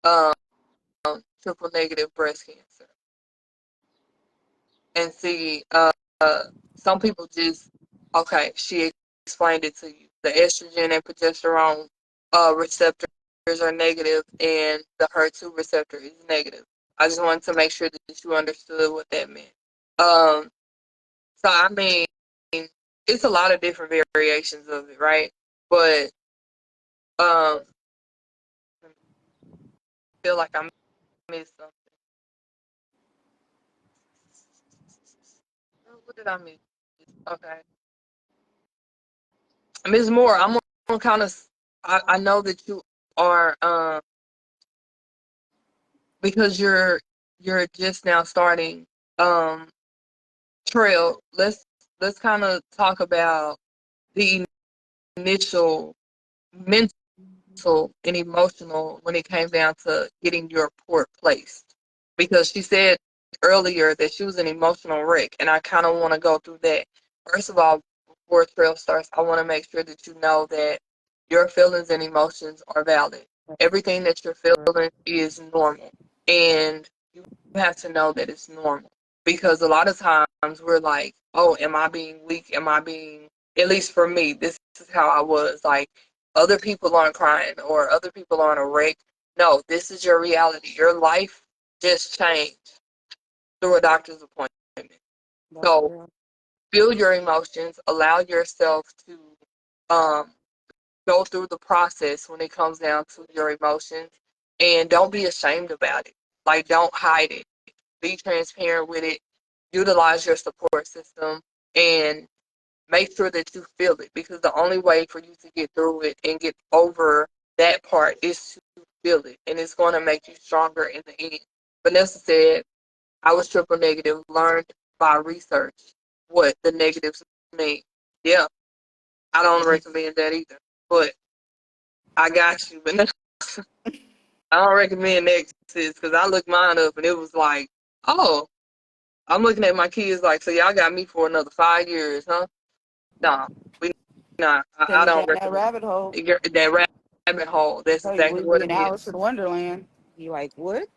Um, triple negative breast cancer. And see, some people just, okay, she explained it to you. The estrogen and progesterone receptors are negative, and the HER2 receptor is negative. I just wanted to make sure that you understood what that meant. Um, so, I mean, it's a lot of different variations of it, right? But I feel like I missed something. What did I miss? Okay. Ms. Moore, I'm gonna kind of, I know that you are, because you're just now starting, um, trail. Let's kind of talk about the initial mental and emotional when it came down to getting your port placed. Because she said earlier that she was an emotional wreck, and I kind of want to go through that. First of all, before trail starts, I want to make sure that you know that your feelings and emotions are valid. Everything that you're feeling is normal, and you have to know that it's normal. Because a lot of times we're like, oh, am I being weak? Am I being, at least for me, this is how I was. Like, other people aren't crying or other people aren't a wreck. No, this is your reality. Your life just changed through a doctor's appointment. That's So real. feel your emotions, allow yourself to um, go through the process when it comes down to your emotions, and don't be ashamed about it. Like, don't hide it. Be transparent with it. Utilize your support system, and make sure that you feel it, because the only way for you to get through it and get over that part is to feel it, and it's going to make you stronger in the end. Vanessa said, I was triple negative, learned by research what the negatives mean. Yeah, I don't recommend that either, but I got you. Vanessa. I don't recommend that, sis, because I looked mine up and it was like, oh, I'm looking at my kids like, so y'all got me for another 5 years, huh? Nah, we nah. I Take you don't down that recommend rabbit hole. that rabbit hole. That's Tell you, exactly leave what me it in is. Alice in Wonderland. You like, what?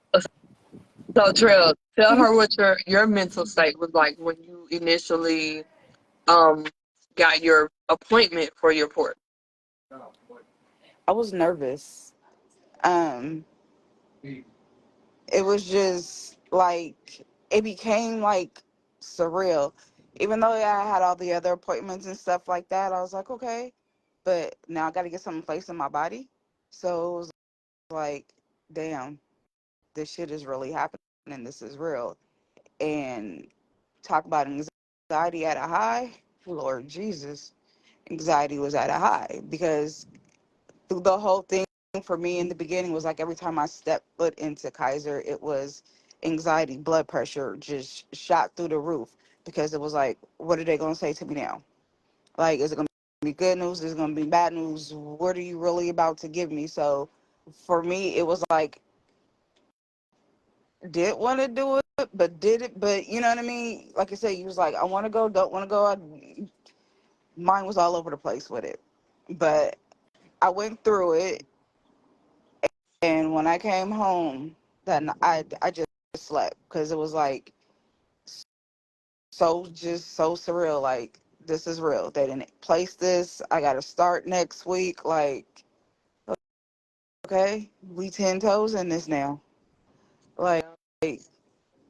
So, Trill, tell her what your mental state was like when you initially um got your appointment for your port. I was nervous. Um, it was just like, it became like surreal. Even though I had all the other appointments and stuff like that, I was like, okay, but now I got to get something placed in my body. So it was like, damn, this shit is really happening. This is real. And talk about anxiety at a high. Lord Jesus, anxiety was at a high because through the whole thing for me in the beginning was like every time I stepped foot into Kaiser, it was anxiety, blood pressure just shot through the roof because it was like, what are they going to say to me now? Like, is it going to be good news? Is it going to be bad news? What are you really about to give me? So for me, it was like, did want to do it, but did it, but you know what I mean? Like I said, you was like, I want to go, don't want to go. Mine was all over the place with it. But I went through it, and when I came home, then I just slept because it was like so just so surreal. Like this is real. They didn't place this. I got to start next week. Like, okay, we 10 toes in this now. Like, Yeah.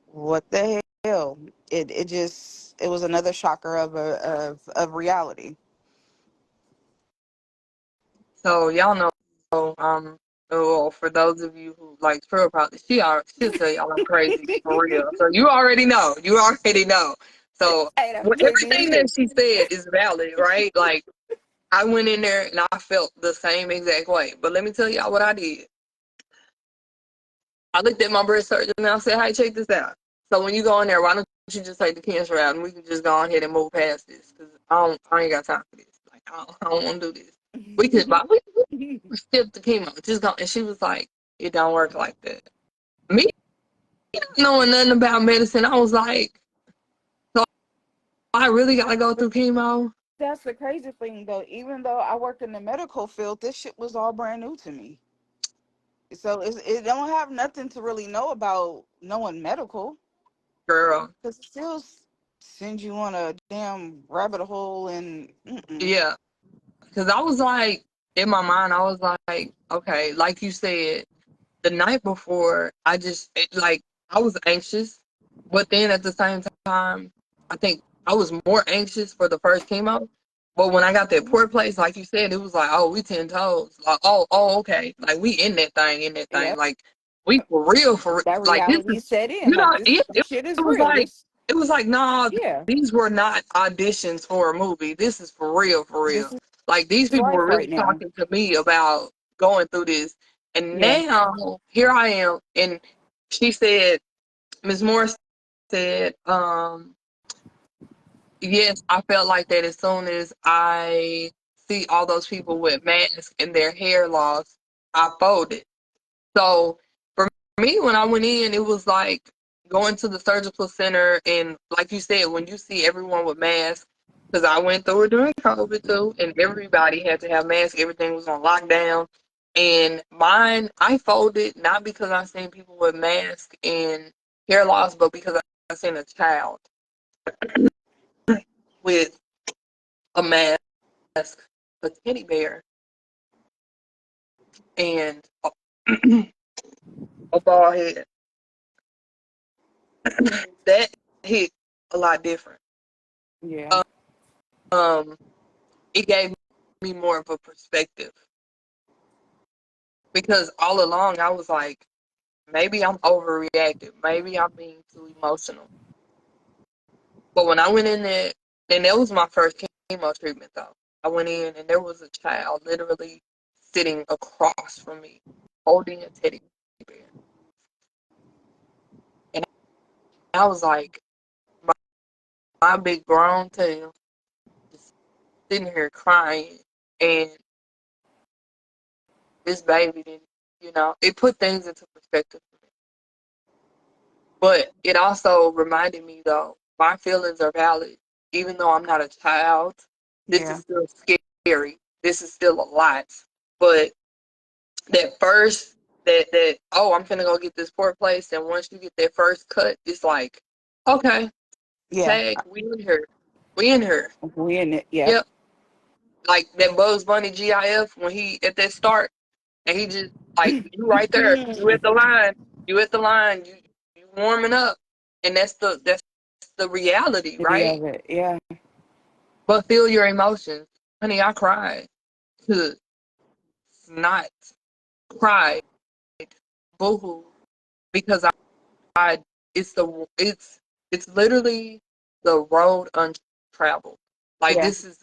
what the hell? It was another shocker of reality. So y'all know, well, for those of you who like Trill, probably she'll tell y'all I'm crazy for real. So you already know. You already know. So Hey, that's between me and everything that you. she said is valid, right? Like I went in there and I felt the same exact way. But let me tell y'all what I did. I looked at my breast surgeon and I said, "Hey, check this out. So when you go in there, why don't you just take the cancer out and we can just go ahead and move past this? Because I ain't got time for this. Like I don't want to do this. We can, we skip the chemo. Just go." And she was like, "It don't work like that." Me not knowing nothing about medicine, I was like, "So I really gotta go through chemo?" That's the crazy thing, though. Even though I work in the medical field, this shit was all brand new to me. So it don't have nothing to really know about knowing medical, Girl, because it still sends you on a damn rabbit hole. And yeah. Because I was like, in my mind, I was like, okay, like you said, the night before, like, I was anxious, but then at the same time, I think I was more anxious for the first chemo. But when I got that port place, like you said, it was like, oh, we 10 toes. Like, okay. Like, we in that thing. yeah, Like, we for real, that like, this reality is, set in. you Like, know, this shit is it was real. like, This, nah, yeah, these were not auditions for a movie. This is for real, for real. this is Like, these people were life right really now. talking to me about going through this. And Yeah, now here I am, and she said, Ms. Morris said, yes, I felt like that as soon as I see all those people with masks and their hair loss, I folded. So for me, when I went in, it was like going to the surgical center, and like you said, when you see everyone with masks, because I went through it during COVID too, and everybody had to have masks. Everything was on lockdown, and mine, I folded not because I seen people with masks and hair loss, but because I seen a child with a mask, a teddy bear, and a bald head. That hit a lot different. yeah, Um, it gave me more of a perspective because all along I was like, maybe I'm overreacting, maybe I'm being too emotional. But when I went in there, and that was my first chemo treatment though. I went in and there was a child literally sitting across from me, holding a teddy bear, and I was like, my big grown tail, just sitting here crying, and this baby didn't, it put things into perspective for me. But it also reminded me, though, my feelings are valid. Even though I'm not a child, this is yeah, still scary. This is still a lot. But that first, oh, I'm finna go get this port place. And once you get that first cut, it's like, okay, yeah. tag, we in here. We in here. We in it. Yep. Yep. Like that Bugs Bunny GIF when he at that start and he just like you right there. You at the line. You at the line. You warming up. And that's the reality, Yeah, right? yeah, But feel your emotions. Honey, I cried to not cried, boohoo, because I it's literally the road untraveled. Like yeah. this is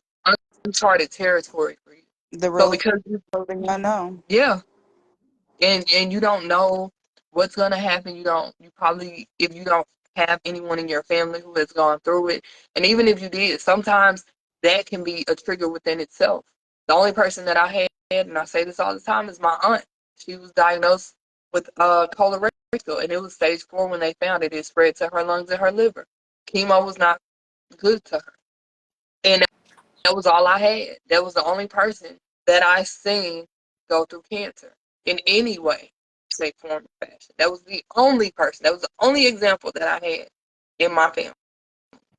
uncharted territory for you. The So real because thing unknown. yeah, and you don't know what's gonna happen. You probably if you don't have anyone in your family who has gone through it, and even if you did, sometimes that can be a trigger within itself. The only person that I had, and I say this all the time, is my aunt. She was diagnosed with colorectal, and it was stage 4 when they found it. It spread to her lungs and her liver. Chemo was not good to her, and that was all I had. That was the only person that I seen go through cancer in any way, shape, form, or fashion. That was the only person. That was the only example that I had in my family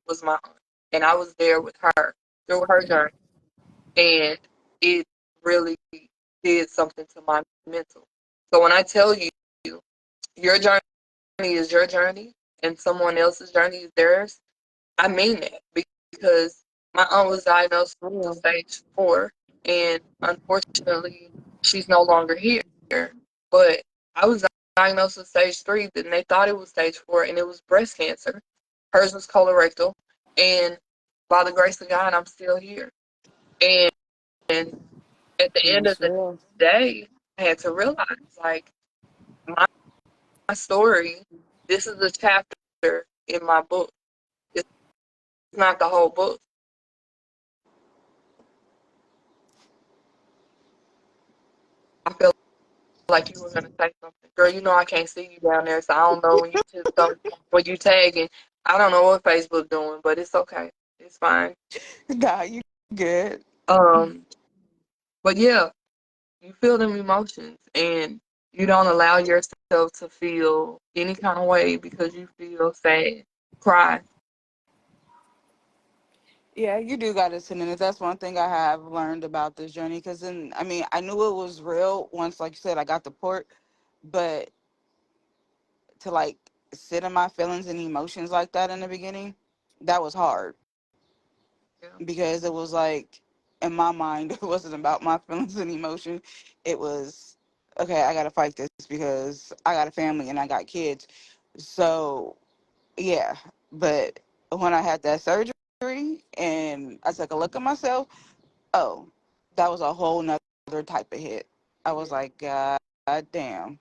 was my aunt, and I was there with her. through her journey, and it really did something to my mental. So when I tell you, your journey is your journey, and someone else's journey is theirs, I mean that because my aunt was diagnosed I with know. stage 4, and unfortunately, she's no longer here. But I was diagnosed with stage 3, and they thought it was stage 4, and it was breast cancer. Hers was colorectal, and by the grace of God, I'm still here. And at the end of That's the real. day, I had to realize, like, my story, this is a chapter in my book. It's not the whole book. I feel like you were gonna say something. Girl, you know I can't see you down there, so I don't know when you took some when you tagging. I don't know what Facebook doing, but it's okay. It's fine. Nah, you good. Um, but yeah, you feel them emotions and you don't allow yourself to feel any kind of way because you feel sad. Cry. Yeah, you do got to sit in it. That's one thing I have learned about this journey. Because then, I mean, I knew it was real once, like you said, I got the port, but to like sit in my feelings and emotions like that in the beginning, that was hard Yeah. because it was like in my mind, it wasn't about my feelings and emotion. It was okay. I got to fight this because I got a family and I got kids. So yeah, but when I had that surgery and I took a look at myself, oh, that was a whole nother type of hit. I was Yeah. like, God damn.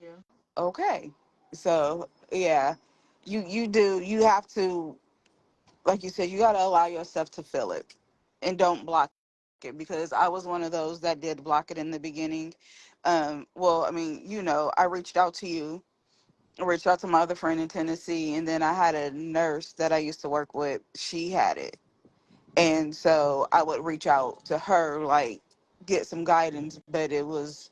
Yeah. Okay. So yeah, you have to, like you said, you got to allow yourself to feel it and don't block it, because I was one of those that did block it in the beginning. Well, I mean, I reached out to you, I reached out to my other friend in Tennessee, and then I had a nurse that I used to work with. She had it, and so I would reach out to her, like get some guidance. But it was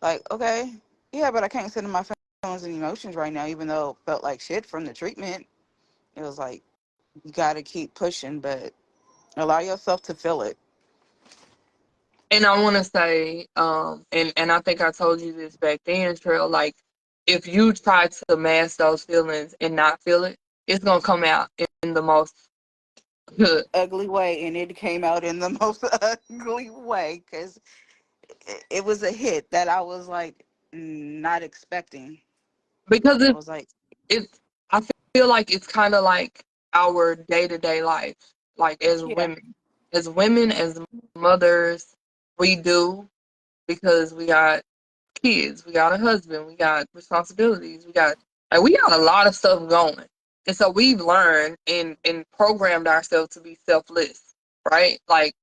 like, okay, yeah, but I can't sit in my feelings and emotions right now, even though it felt like shit from the treatment. It was like, you got to keep pushing, but allow yourself to feel it. And I want to say, and I think I told you this back then, Trail. Like, if you try to mask those feelings and not feel it, it's gonna come out in the most good. Ugly way, and it came out in the most ugly way, because it was a hit that I was like not expecting. Because I it was like, it's I feel like it's kind of like our day to day life, like yeah, as women, as mothers, we do because we got kids, we got a husband, we got responsibilities, we got a lot of stuff going. And so we've learned and programmed ourselves to be selfless, right? Like,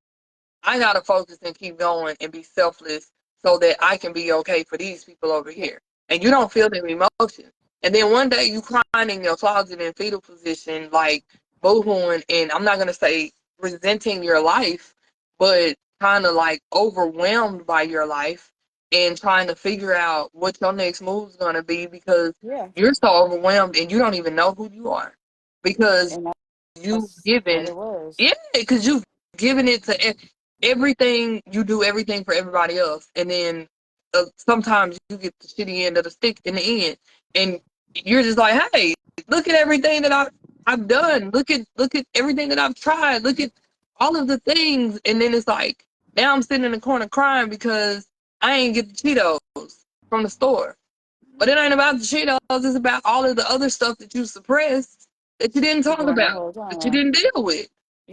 I gotta focus and keep going and be selfless so that I can be okay for these people over yeah, here. And you don't feel them emotions. And then one day you crying in your closet in fetal position, like boohooing, and I'm not gonna say resenting your life, but kind of like overwhelmed by your life and trying to figure out what your next move is gonna be because yeah. you're so overwhelmed and you don't even know who you are because And you've that's what given, it was. yeah, because you've given it to everything. You do everything for everybody else, and then sometimes you get the shitty end of the stick in the end, and you're just like, hey, look at everything that I've done. Look at everything that I've tried. Look at all of the things, and then it's like now I'm sitting in the corner crying because I ain't get the Cheetos from the store. But it ain't about the Cheetos. It's about all of the other stuff that you suppressed, that you didn't talk During the about, whole that you time. didn't deal with.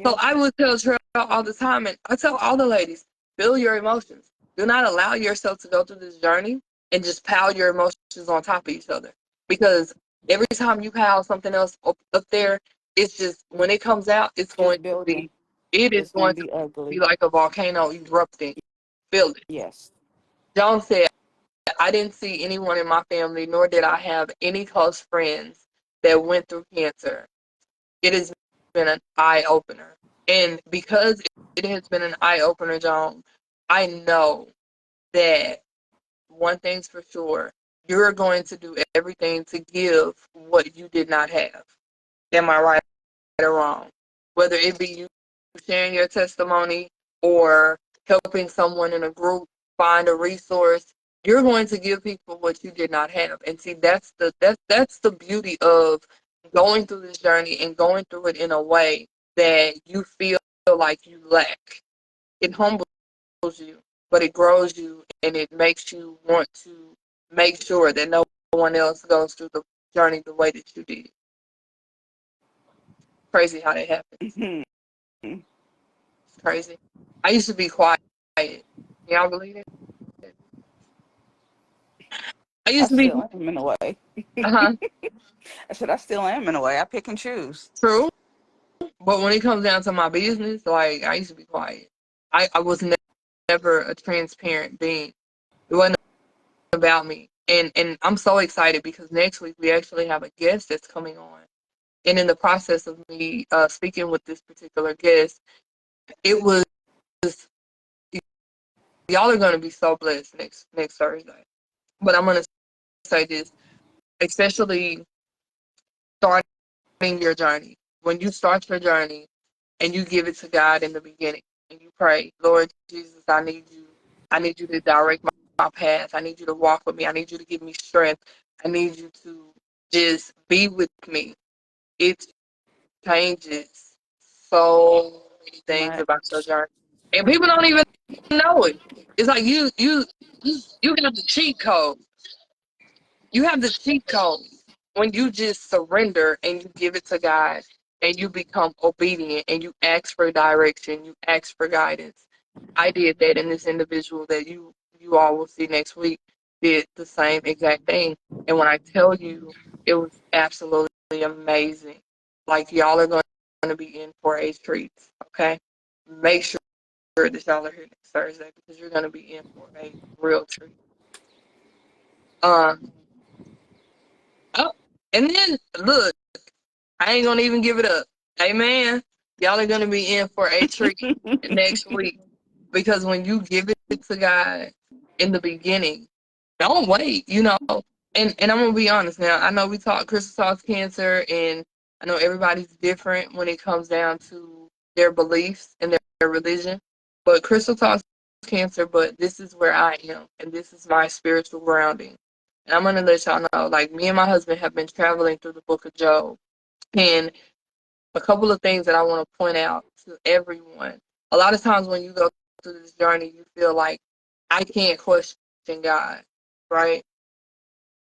So Yeah, I would tell Trell all the time, and I tell all the ladies, feel your emotions. Do not allow yourself to go through this journey and just pile your emotions on top of each other. Because every time you pile something else up there, it's just, when it comes out, it's building. it is It's going gonna to be be ugly. like a volcano erupting. Feel it. Yes. John said, I didn't see anyone in my family, nor did I have any close friends that went through cancer. It has been an eye opener. And because it has been an eye opener, John, I know that one thing's for sure, you're going to do everything to give what you did not have. Am I right or wrong? Whether it be you sharing your testimony or helping someone in a group find a resource, you're going to give people what you did not have. And see, that's the beauty of going through this journey and going through it in a way that you feel like you lack. It humbles you, but it grows you and it makes you want to make sure that no one else goes through the journey the way that you did. Crazy how that happens. Mhm. It's crazy. I used to be quiet. Y'all believe it? I I used to be, still am in a way. uh-huh, I said I still am in a way. I pick and choose. true. But when it comes down to my business, like, I used to be quiet. I was never a transparent being. It wasn't about me. And I'm so excited because next week we actually have a guest that's coming on. And in the process of me speaking with this particular guest, it was, y'all are going to be so blessed next Thursday. But I'm going to say this, especially starting your journey. When you start your journey and you give it to God in the beginning and you pray, Lord Jesus, I need you. I need you to direct my path. I need you to walk with me. I need you to give me strength. I need you to just be with me. It changes so many things Right. about your journey. And people don't even know it. It's like you have the cheat code. You have the cheat code when you just surrender and you give it to God and you become obedient and you ask for direction, you ask for guidance. I did that, and this individual that you all will see next week did the same exact thing. And when I tell you, it was absolutely amazing. Like, y'all are going to be in for a treat. Okay, make sure that y'all are here next Thursday because you're going to be in for a real treat. Um. Oh, and then look, I ain't gonna even give it up. Amen. Y'all are gonna be in for a treat next week because when you give it to God in the beginning, don't wait. And I'm gonna be honest now. I know we talk crystal talks cancer, and I know everybody's different when it comes down to their beliefs and their religion. But crystal talks cancer. But this is where I am, and this is my spiritual grounding. And I'm gonna let y'all know, like, me and my husband have been traveling through the book of Job. And a couple of things that I want to point out to everyone. A lot of times when you go through this journey, you feel like I can't question God, right?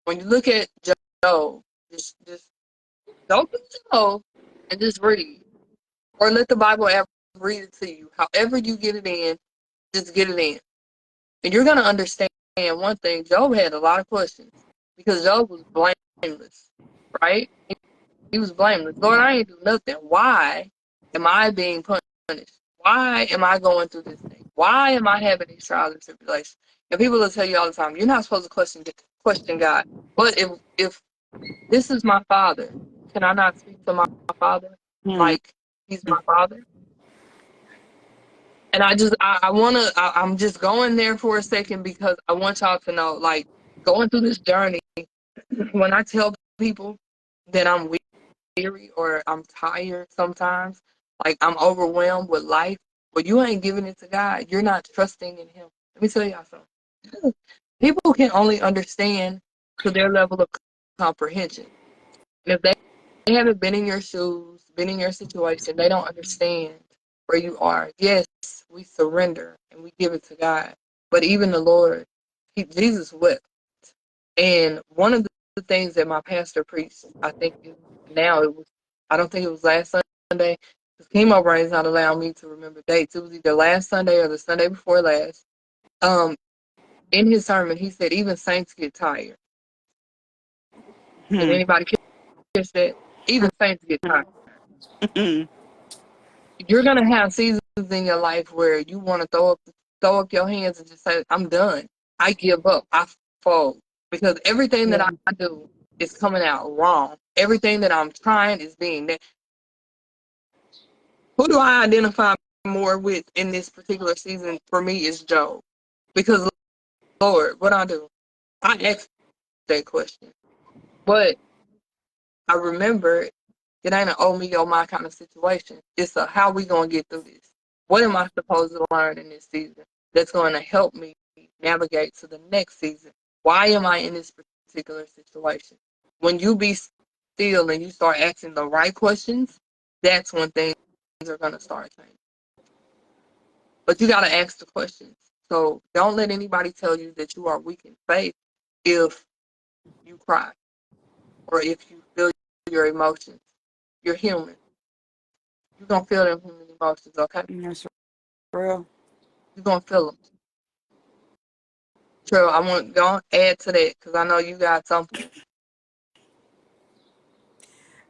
When you look at Job, just go through Job and just read. Or let the Bible app read it to you. However you get it in, just get it in. And you're gonna understand one thing. Job had a lot of questions because Job was blameless, right? He was blameless. Lord, I ain't do nothing. Why am I being punished? Why am I going through this thing? Why am I having these trials and tribulations? And people will tell you all the time, you're not supposed to question God. But if this is my father, can I not speak to my father Hmm. like he's my father? And I'm just going there for a second because I want y'all to know, like, going through this journey, when I tell people that I'm weary or I'm tired sometimes, like I'm overwhelmed with life, but you ain't giving it to God. You're not trusting in Him. Let me tell y'all something. People can only understand to their level of comprehension. And if they haven't been in your shoes, been in your situation, they don't understand where you are. Yes, we surrender and we give it to God. But even the Lord, Jesus wept. And one of the things that my pastor preached, I think it was, I don't think it was last Sunday, because chemo brain is not allowing me to remember dates. It was either last Sunday or the Sunday before last. Um, in his sermon, he said, even saints get tired. Did Hmm. anybody catch that? Even saints get tired. Hmm. You're gonna have seasons in your life where you want to throw up your hands and just say, I'm done. I give up. I fold. Because everything that Yeah. I do is coming out wrong. Everything that I'm trying is being that. Who do I identify more with in this particular season? For me, is Job. Because, Lord, what I do, I ask that question. But I remember It ain't an oh me, oh my kind of situation. It's a how we gonna get through this. What am I supposed to learn in this season that's going to help me navigate to the next season? Why am I in this particular situation? When you be still and you start asking the right questions, that's when things are going to start changing. But you got to ask the questions. So don't let anybody tell you that you are weak in faith if you cry or if you feel your emotions. You're human. You're going to feel them human emotions, okay? That's real. You're going to feel them. True, I want don't add to that because I know you got something.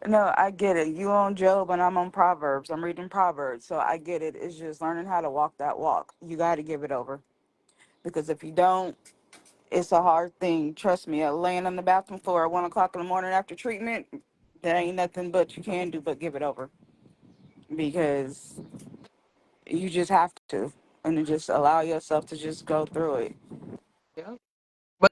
No, I get it. You on Job and I'm on Proverbs. I'm reading Proverbs, so I get it. It's just learning how to walk that walk. You got to give it over because if you don't, it's a hard thing. Trust me. Laying on the bathroom floor at 1 o'clock in the morning after treatment, there ain't nothing but you can do but give it over because you just have to, and then just allow yourself to just go through it. Yeah. But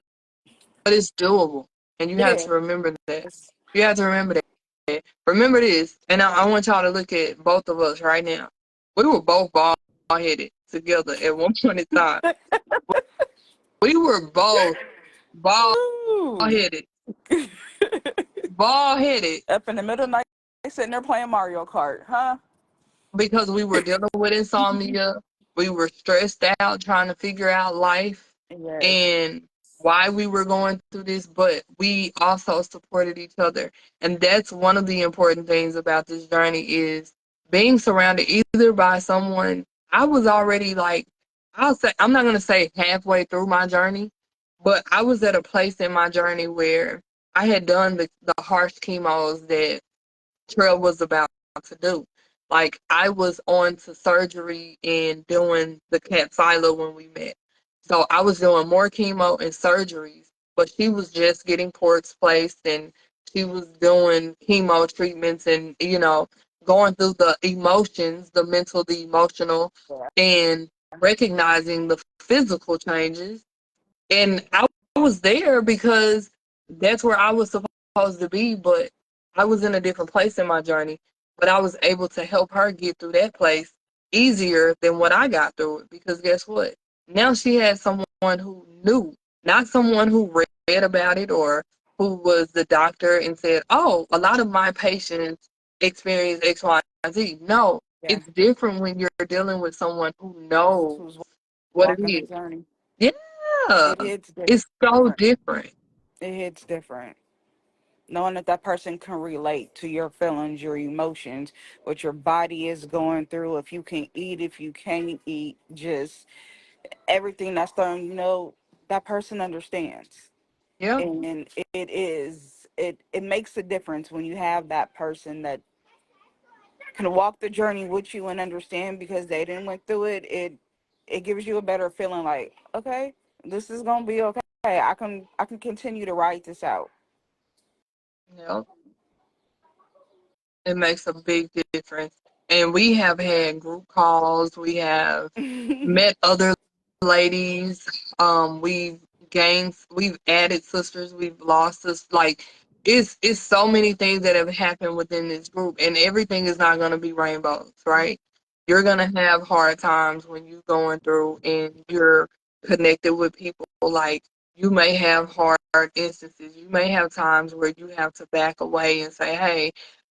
it's doable. And you It have to remember that. is. You have to remember that. Remember this, and I want y'all to look at both of us right now. We were both bald headed together at one point in time. We were both bald Ooh. headed. Bald headed Up in the middle of the night, sitting there playing Mario Kart, huh? because we were dealing with insomnia. We were stressed out trying to figure out life Yes. and why we were going through this, but we also supported each other. And that's one of the important things about this journey is being surrounded either by someone. I was already like, I'll say, I'm not going to say halfway through my journey, but I was at a place in my journey where I had done the harsh chemos that Trail was about to do. Like I was on to surgery and doing the Capsila when we met. So I was doing more chemo and surgeries, but she was just getting ports placed and she was doing chemo treatments and, going through the emotions, the mental, the emotional, Yeah. and recognizing the physical changes. And I was there because that's where I was supposed to be, but I was in a different place in my journey. But I was able to help her get through that place easier than what I got through it. Because guess what? Now she had someone who knew, not someone who read about it or who was the doctor and said, oh, a lot of my patients experience X, Y, and Z. No, Yeah. it's different when you're dealing with someone who knows Who's what it walking the is. journey? Yeah, It hits it's so different. different. It hits different. Knowing that that person can relate to your feelings, your emotions, what your body is going through, if you can eat, if you can't eat, just everything that's done, that person understands. Yeah, And it makes a difference when you have that person that can walk the journey with you and understand because they didn't went through it. It gives you a better feeling like, okay, this is gonna be okay. I can continue to write this out. yeah, it makes a big difference. And we have had group calls. We have met other ladies. We've added sisters. We've lost us. Like it's so many things that have happened within this group, and everything is not going to be rainbows, right? You're going to have hard times when you're going through and you're connected with people. Like you may have hard instances. You may have times where you have to back away and say, "Hey,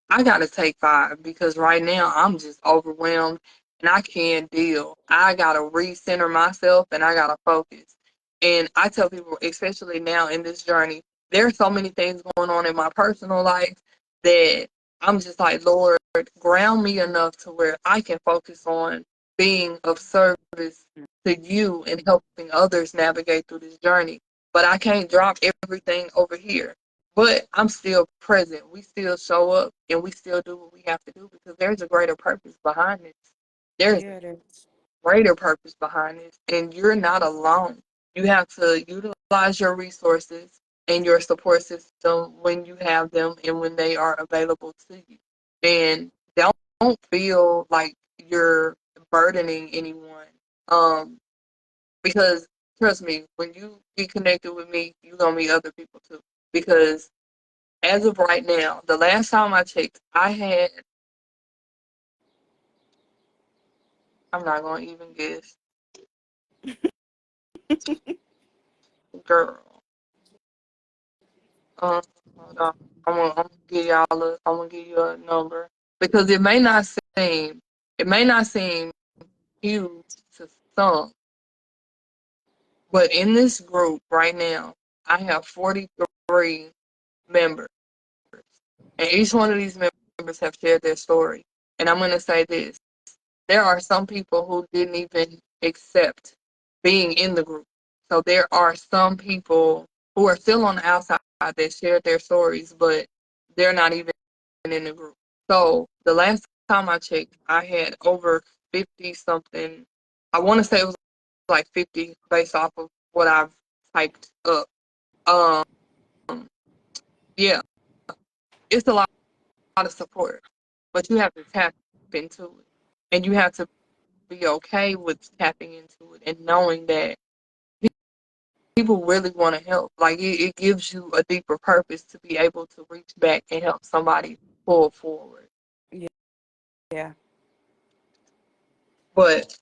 I got to take five because right now I'm just overwhelmed and I can't deal. I gotta recenter myself and I gotta focus." And I tell people, especially now in this journey, there's so many things going on in my personal life that I'm just like, Lord, ground me enough to where I can focus on being of service to you and helping others navigate through this journey. But I can't drop everything over here. But I'm still present. We still show up and we still do what we have to do because there's a greater purpose behind this. There's Yeah, it is. greater purpose behind this, and you're not alone. You have to utilize your resources and your support system when you have them and when they are available to you. And don't feel like you're burdening anyone. Um, because trust me, when you get connected with me, you're gonna meet other people too. Because as of right now, the last time I checked, I had, I'm not going to even guess, girl. Hold on. I'm gonna give y'all I'm gonna give you a number because it may not seem huge to some, but in this group right now, I have 43 members, and each one of these members have shared their story. And I'm gonna say this: there are some people who didn't even accept being in the group. So there are some people who are still on the outside that shared their stories, but they're not even in the group. So the last time I checked, I had over 50 something. I want to say it was like 50 based off of what I've typed up. Um, yeah, it's a lot of support, but you have to tap into it, and you have to be okay with tapping into it and knowing that people really want to help. Like it gives you a deeper purpose to be able to reach back and help somebody pull forward. Yeah. Yeah. But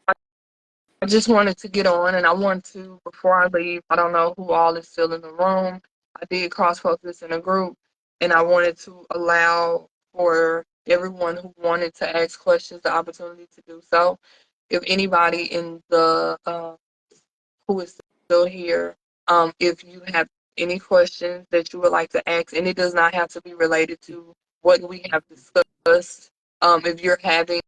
I just wanted to get on, and I want to, before I leave, I don't know who all is still in the room. I did cross post this in a group, and I wanted to allow for everyone who wanted to ask questions the opportunity to do so. If anybody in the who is still here, if you have any questions that you would like to ask, and it does not have to be related to what we have discussed. If you're having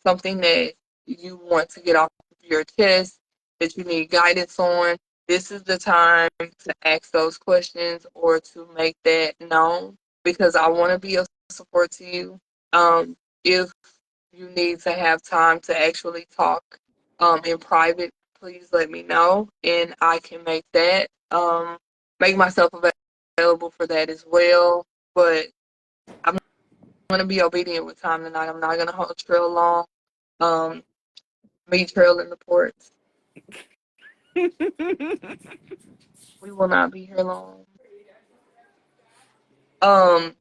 something that you want to get off of your chest, that you need guidance on, this is the time to ask those questions or to make that known because I want to be of support to you. If you need to have time to actually talk in private, please let me know and I can make myself available for that as well. But I'm going to be obedient with time tonight. I'm not going to hold Trail long. Um, me, Trail, and the ports. We will not be here long. Um,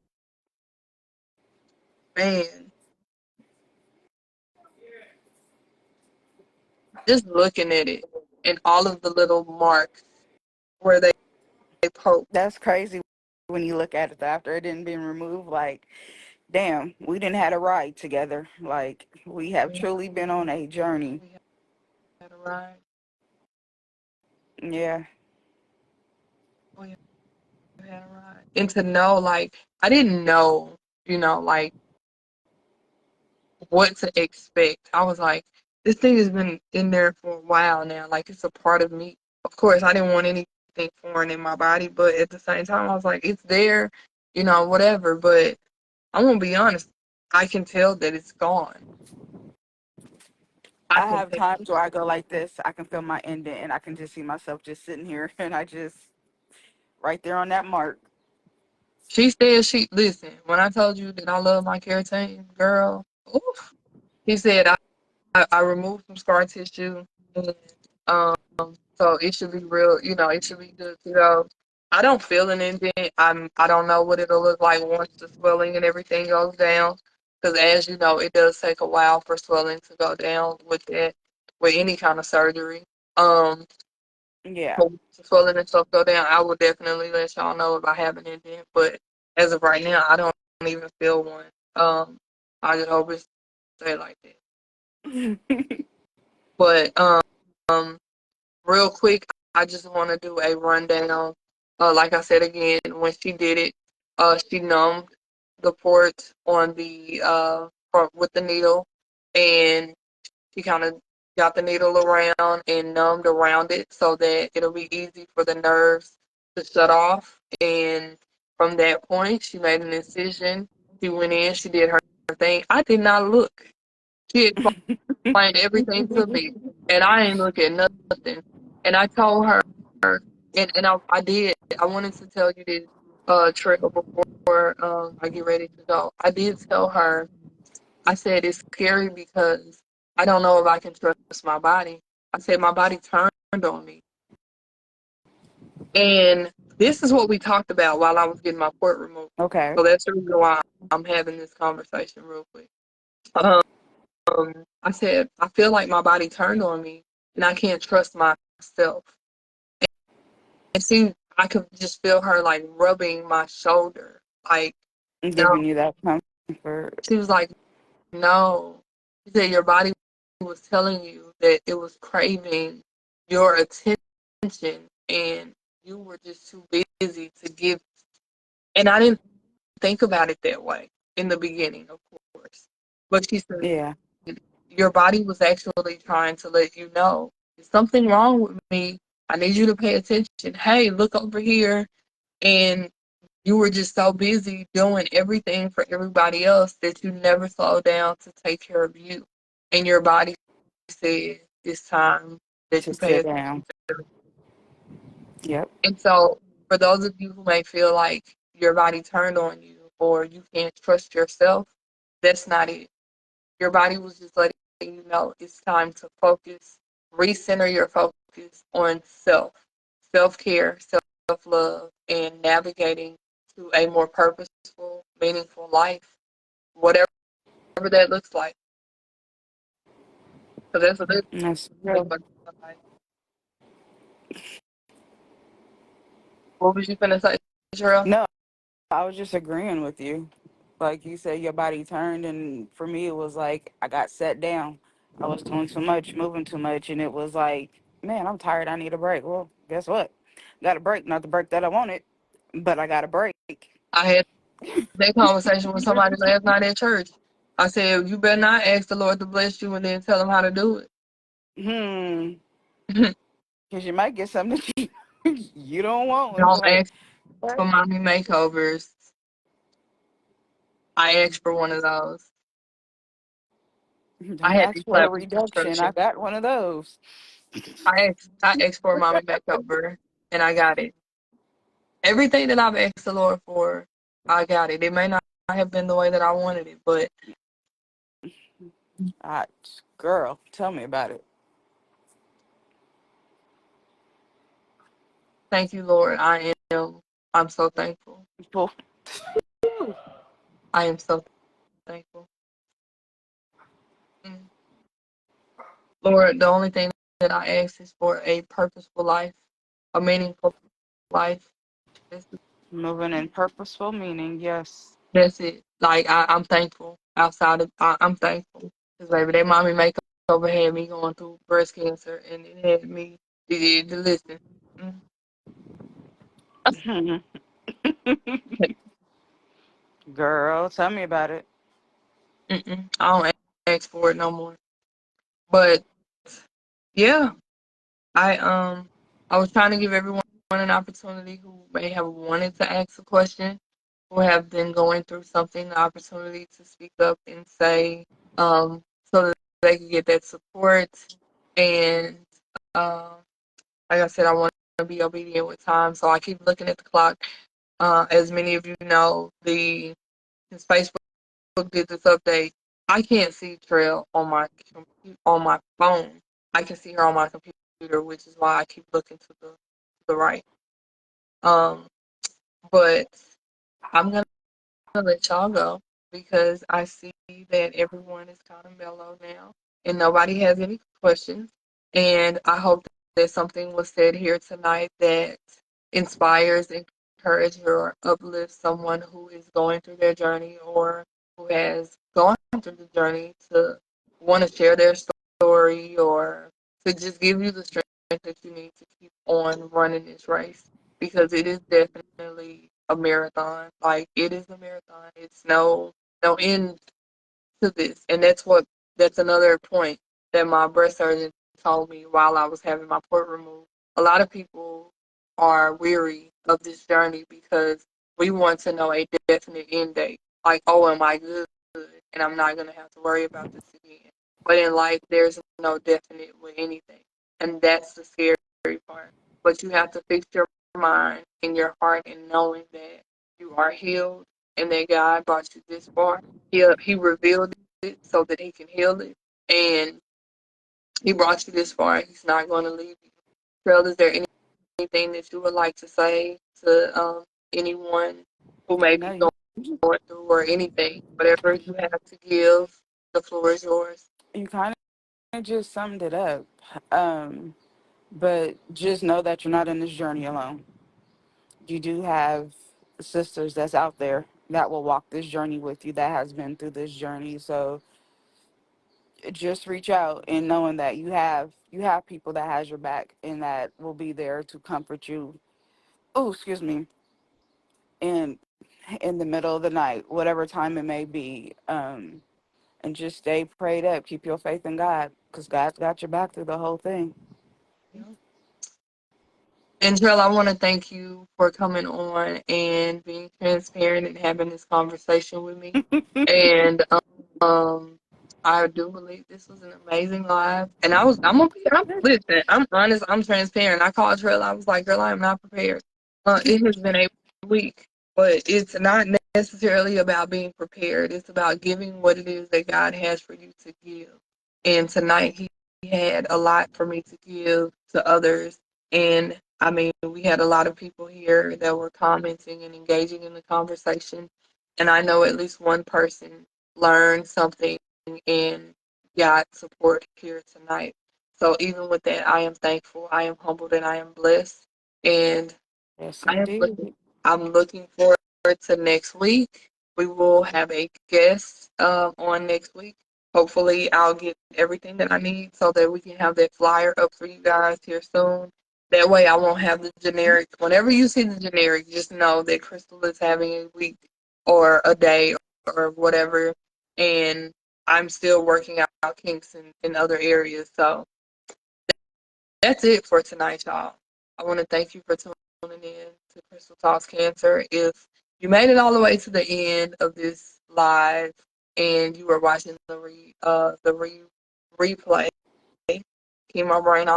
man, just looking at it and all of the little marks where they poke. That's crazy when you look at it after it didn't been removed. Like, damn, we didn't had a ride together. Like, we have We truly been on a journey. we had a ride. Yeah. We had a ride. And to know, like, I didn't know, like what to expect. I was like, this thing has been in there for a while now. Like it's a part of me. Of course, I didn't want anything foreign in my body, but at the same time, I was like, it's there, whatever. But I'm gonna be honest. I can tell that it's gone. I I can have tell. times where I go like this. I can feel my ending and I can just see myself just sitting here and I just right there on that mark. She said she listen. When I told you that I love my care team, girl. Oof, he said I removed some scar tissue and um so it should be real, it should be good to go. I don't feel an indent. I don't know what it'll look like once the swelling and everything goes down. Because as you know, it does take a while for swelling to go down with any kind of surgery. Um Yeah. but once the swelling and stuff go down, I will definitely let y'all know if I have an indent. But as of right now, I don't even feel one. I just hope it stay like that. But real quick, I just want to do a rundown. Like I said again, when she did it, she numbed the port on the with the needle, and she kind of got the needle around and numbed around it so that it'll be easy for the nerves to shut off. And from that point, she made an incision. She went in, she did her thing. I did not look. She explained everything to me, and I ain't look at nothing. And I told her, and I did. I wanted to tell you this, Trill, before I get ready to go. I did tell her. I said it's scary because I don't know if I can trust my body. I said my body turned on me, and this is what we talked about while I was getting my port removed. Okay. So that's the reason why I'm having this conversation real quick. Um, I said, I feel like my body turned on me and I can't trust myself. And see, I could just feel her like rubbing my shoulder. Like, no. Giving you that comfort. She was like, no. She said, your body was telling you that it was craving your attention and you were just too busy to give. And I didn't think about it that way in the beginning, of course. But she said, Yeah. your body was actually trying to let you know there's something wrong with me. I need you to pay attention. Hey, look over here. And you were just so busy doing everything for everybody else that you never slowed down to take care of you. And your body said it's time that To you pay sit attention down. to me. Yep. And so, for those of you who may feel like your body turned on you or you can't trust yourself, that's not it. Your body was just letting you know it's time to focus, recenter your focus on self care, self love, and navigating to a more purposeful, meaningful life, whatever that looks like. So that's what it That's looks real. like. What was you gonna say, Cheryl? No, I was just agreeing with you. Like you said, your body turned, and for me, it was like I got set down. I was doing too much, moving too much, and it was like, man, I'm tired. I need a break. Well, guess what? Got a break. Not the break that I wanted, but I got a break. I had that conversation with somebody last night at church. I said, you better not ask the Lord to bless you and then tell him how to do Hmm. it. Because you might get something that you don't want. It's Don't like, ask for what? mommy makeovers. I asked for one of those. I Don't had to ask for a clap reduction. I instruction. got one of those. I asked for a mommy makeover and I got it. Everything that I've asked the Lord for, I got it. It may not have been the way that I wanted it, but Ah, girl, tell me about it. thank you, Lord. I'm so thankful. Well, I am so thankful. Mm. Lord, the only thing that I ask is for a purposeful life, a meaningful life. That's, moving in purposeful meaning, yes. that's it. Like I'm thankful. Outside of I'm thankful because baby, that mommy makeover had me going through breast cancer, and it had me to listen. Mm. Girl, tell me about it. I don't ask for it no more. But yeah, I um I was trying to give everyone an opportunity who may have wanted to ask a question, who have been going through something, the opportunity to speak up and say, so that they can get that support. And um, like I said, I want to be obedient with time, so I keep looking at the clock. As many of you know, since Facebook did this update, I can't see Trail on on my phone. I can see her on my computer, which is why I keep looking to the right. Um, but I'm gonna let y'all go because I see that everyone is kind of mellow now and nobody has any questions. And I hope that something was said here tonight that inspires, encourages, or uplifts someone who is going through their journey or who has gone through the journey to want to share their story or to just give you the strength that you need to keep on running this race because it is definitely a marathon. Like it is a marathon. It's no end to this. And that's another point that my breast surgeon told me while I was having my port removed. A lot of people are weary of this journey because we want to know a definite end date. Like, oh, am I good? And I'm not gonna have to worry about this again. But in life there's no definite with anything. And that's the scary part. But you have to fix your mind and your heart in knowing that you are healed and that God brought you this far. He revealed it so that he can heal it. And he brought you this far. He's not going to leave you. Trail, is there anything that you would like to say to anyone who may No, be you going through or anything? Whatever you have to give, the floor is yours. you kind of just summed it up. Um, but just know that you're not in this journey alone. You do have sisters that's out there that will walk this journey with you, that has been through this journey. So just reach out and knowing that you have people that has your back and that will be there to comfort you. Oh, excuse me. In the middle of the night, whatever time it may be. And just stay prayed up. Keep your faith in God, because God's got your back through the whole thing. And Trill, I want to thank you for coming on and being transparent and having this conversation with me. And um, I do believe this was an amazing live. And listen, I'm honest, I'm transparent. I called Trill, I was like, girl, I am not prepared. It has been a week, but it's not necessarily about being prepared. It's about giving what it is that God has for you to give. And tonight he had a lot for me to give to others. And I mean, we had a lot of people here that were commenting and engaging in the conversation. And I know at least one person learned something and got support here tonight. So even with that, I am thankful, I am humbled, and I am blessed. And Yes, I am looking. indeed. I'm looking forward to next week. We will have a guest on next week. Hopefully, I'll get everything that I need so that we can have that flyer up for you guys here soon. That way, I won't have the generic. Whenever you see the generic, just know that Crystal is having a week or a day or whatever, and I'm still working out kinks in other areas. So that's it for tonight, y'all. I want to thank you for tuning in to Crystal Talks Cancer. If you made it all the way to the end of this live and you were watching replay, my brain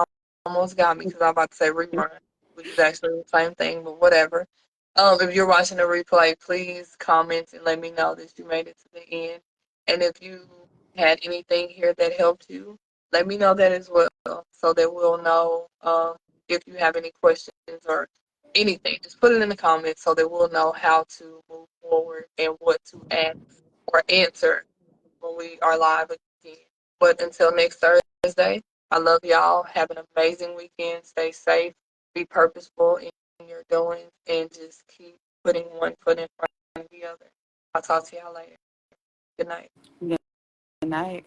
almost got me because I'm about to say rerun, which is actually the same thing, but whatever. If you're watching a replay, please comment and let me know that you made it to the end. And if you had anything here that helped you, let me know that as well so that we'll know if you have any questions or anything. Just put it in the comments so that we'll know how to move forward and what to ask or answer when we are live again. But until next Thursday, I love y'all. Have an amazing weekend. Stay safe. Be purposeful in your doings and just keep putting one foot in front of the other. I'll talk to y'all later. Good night. Good night.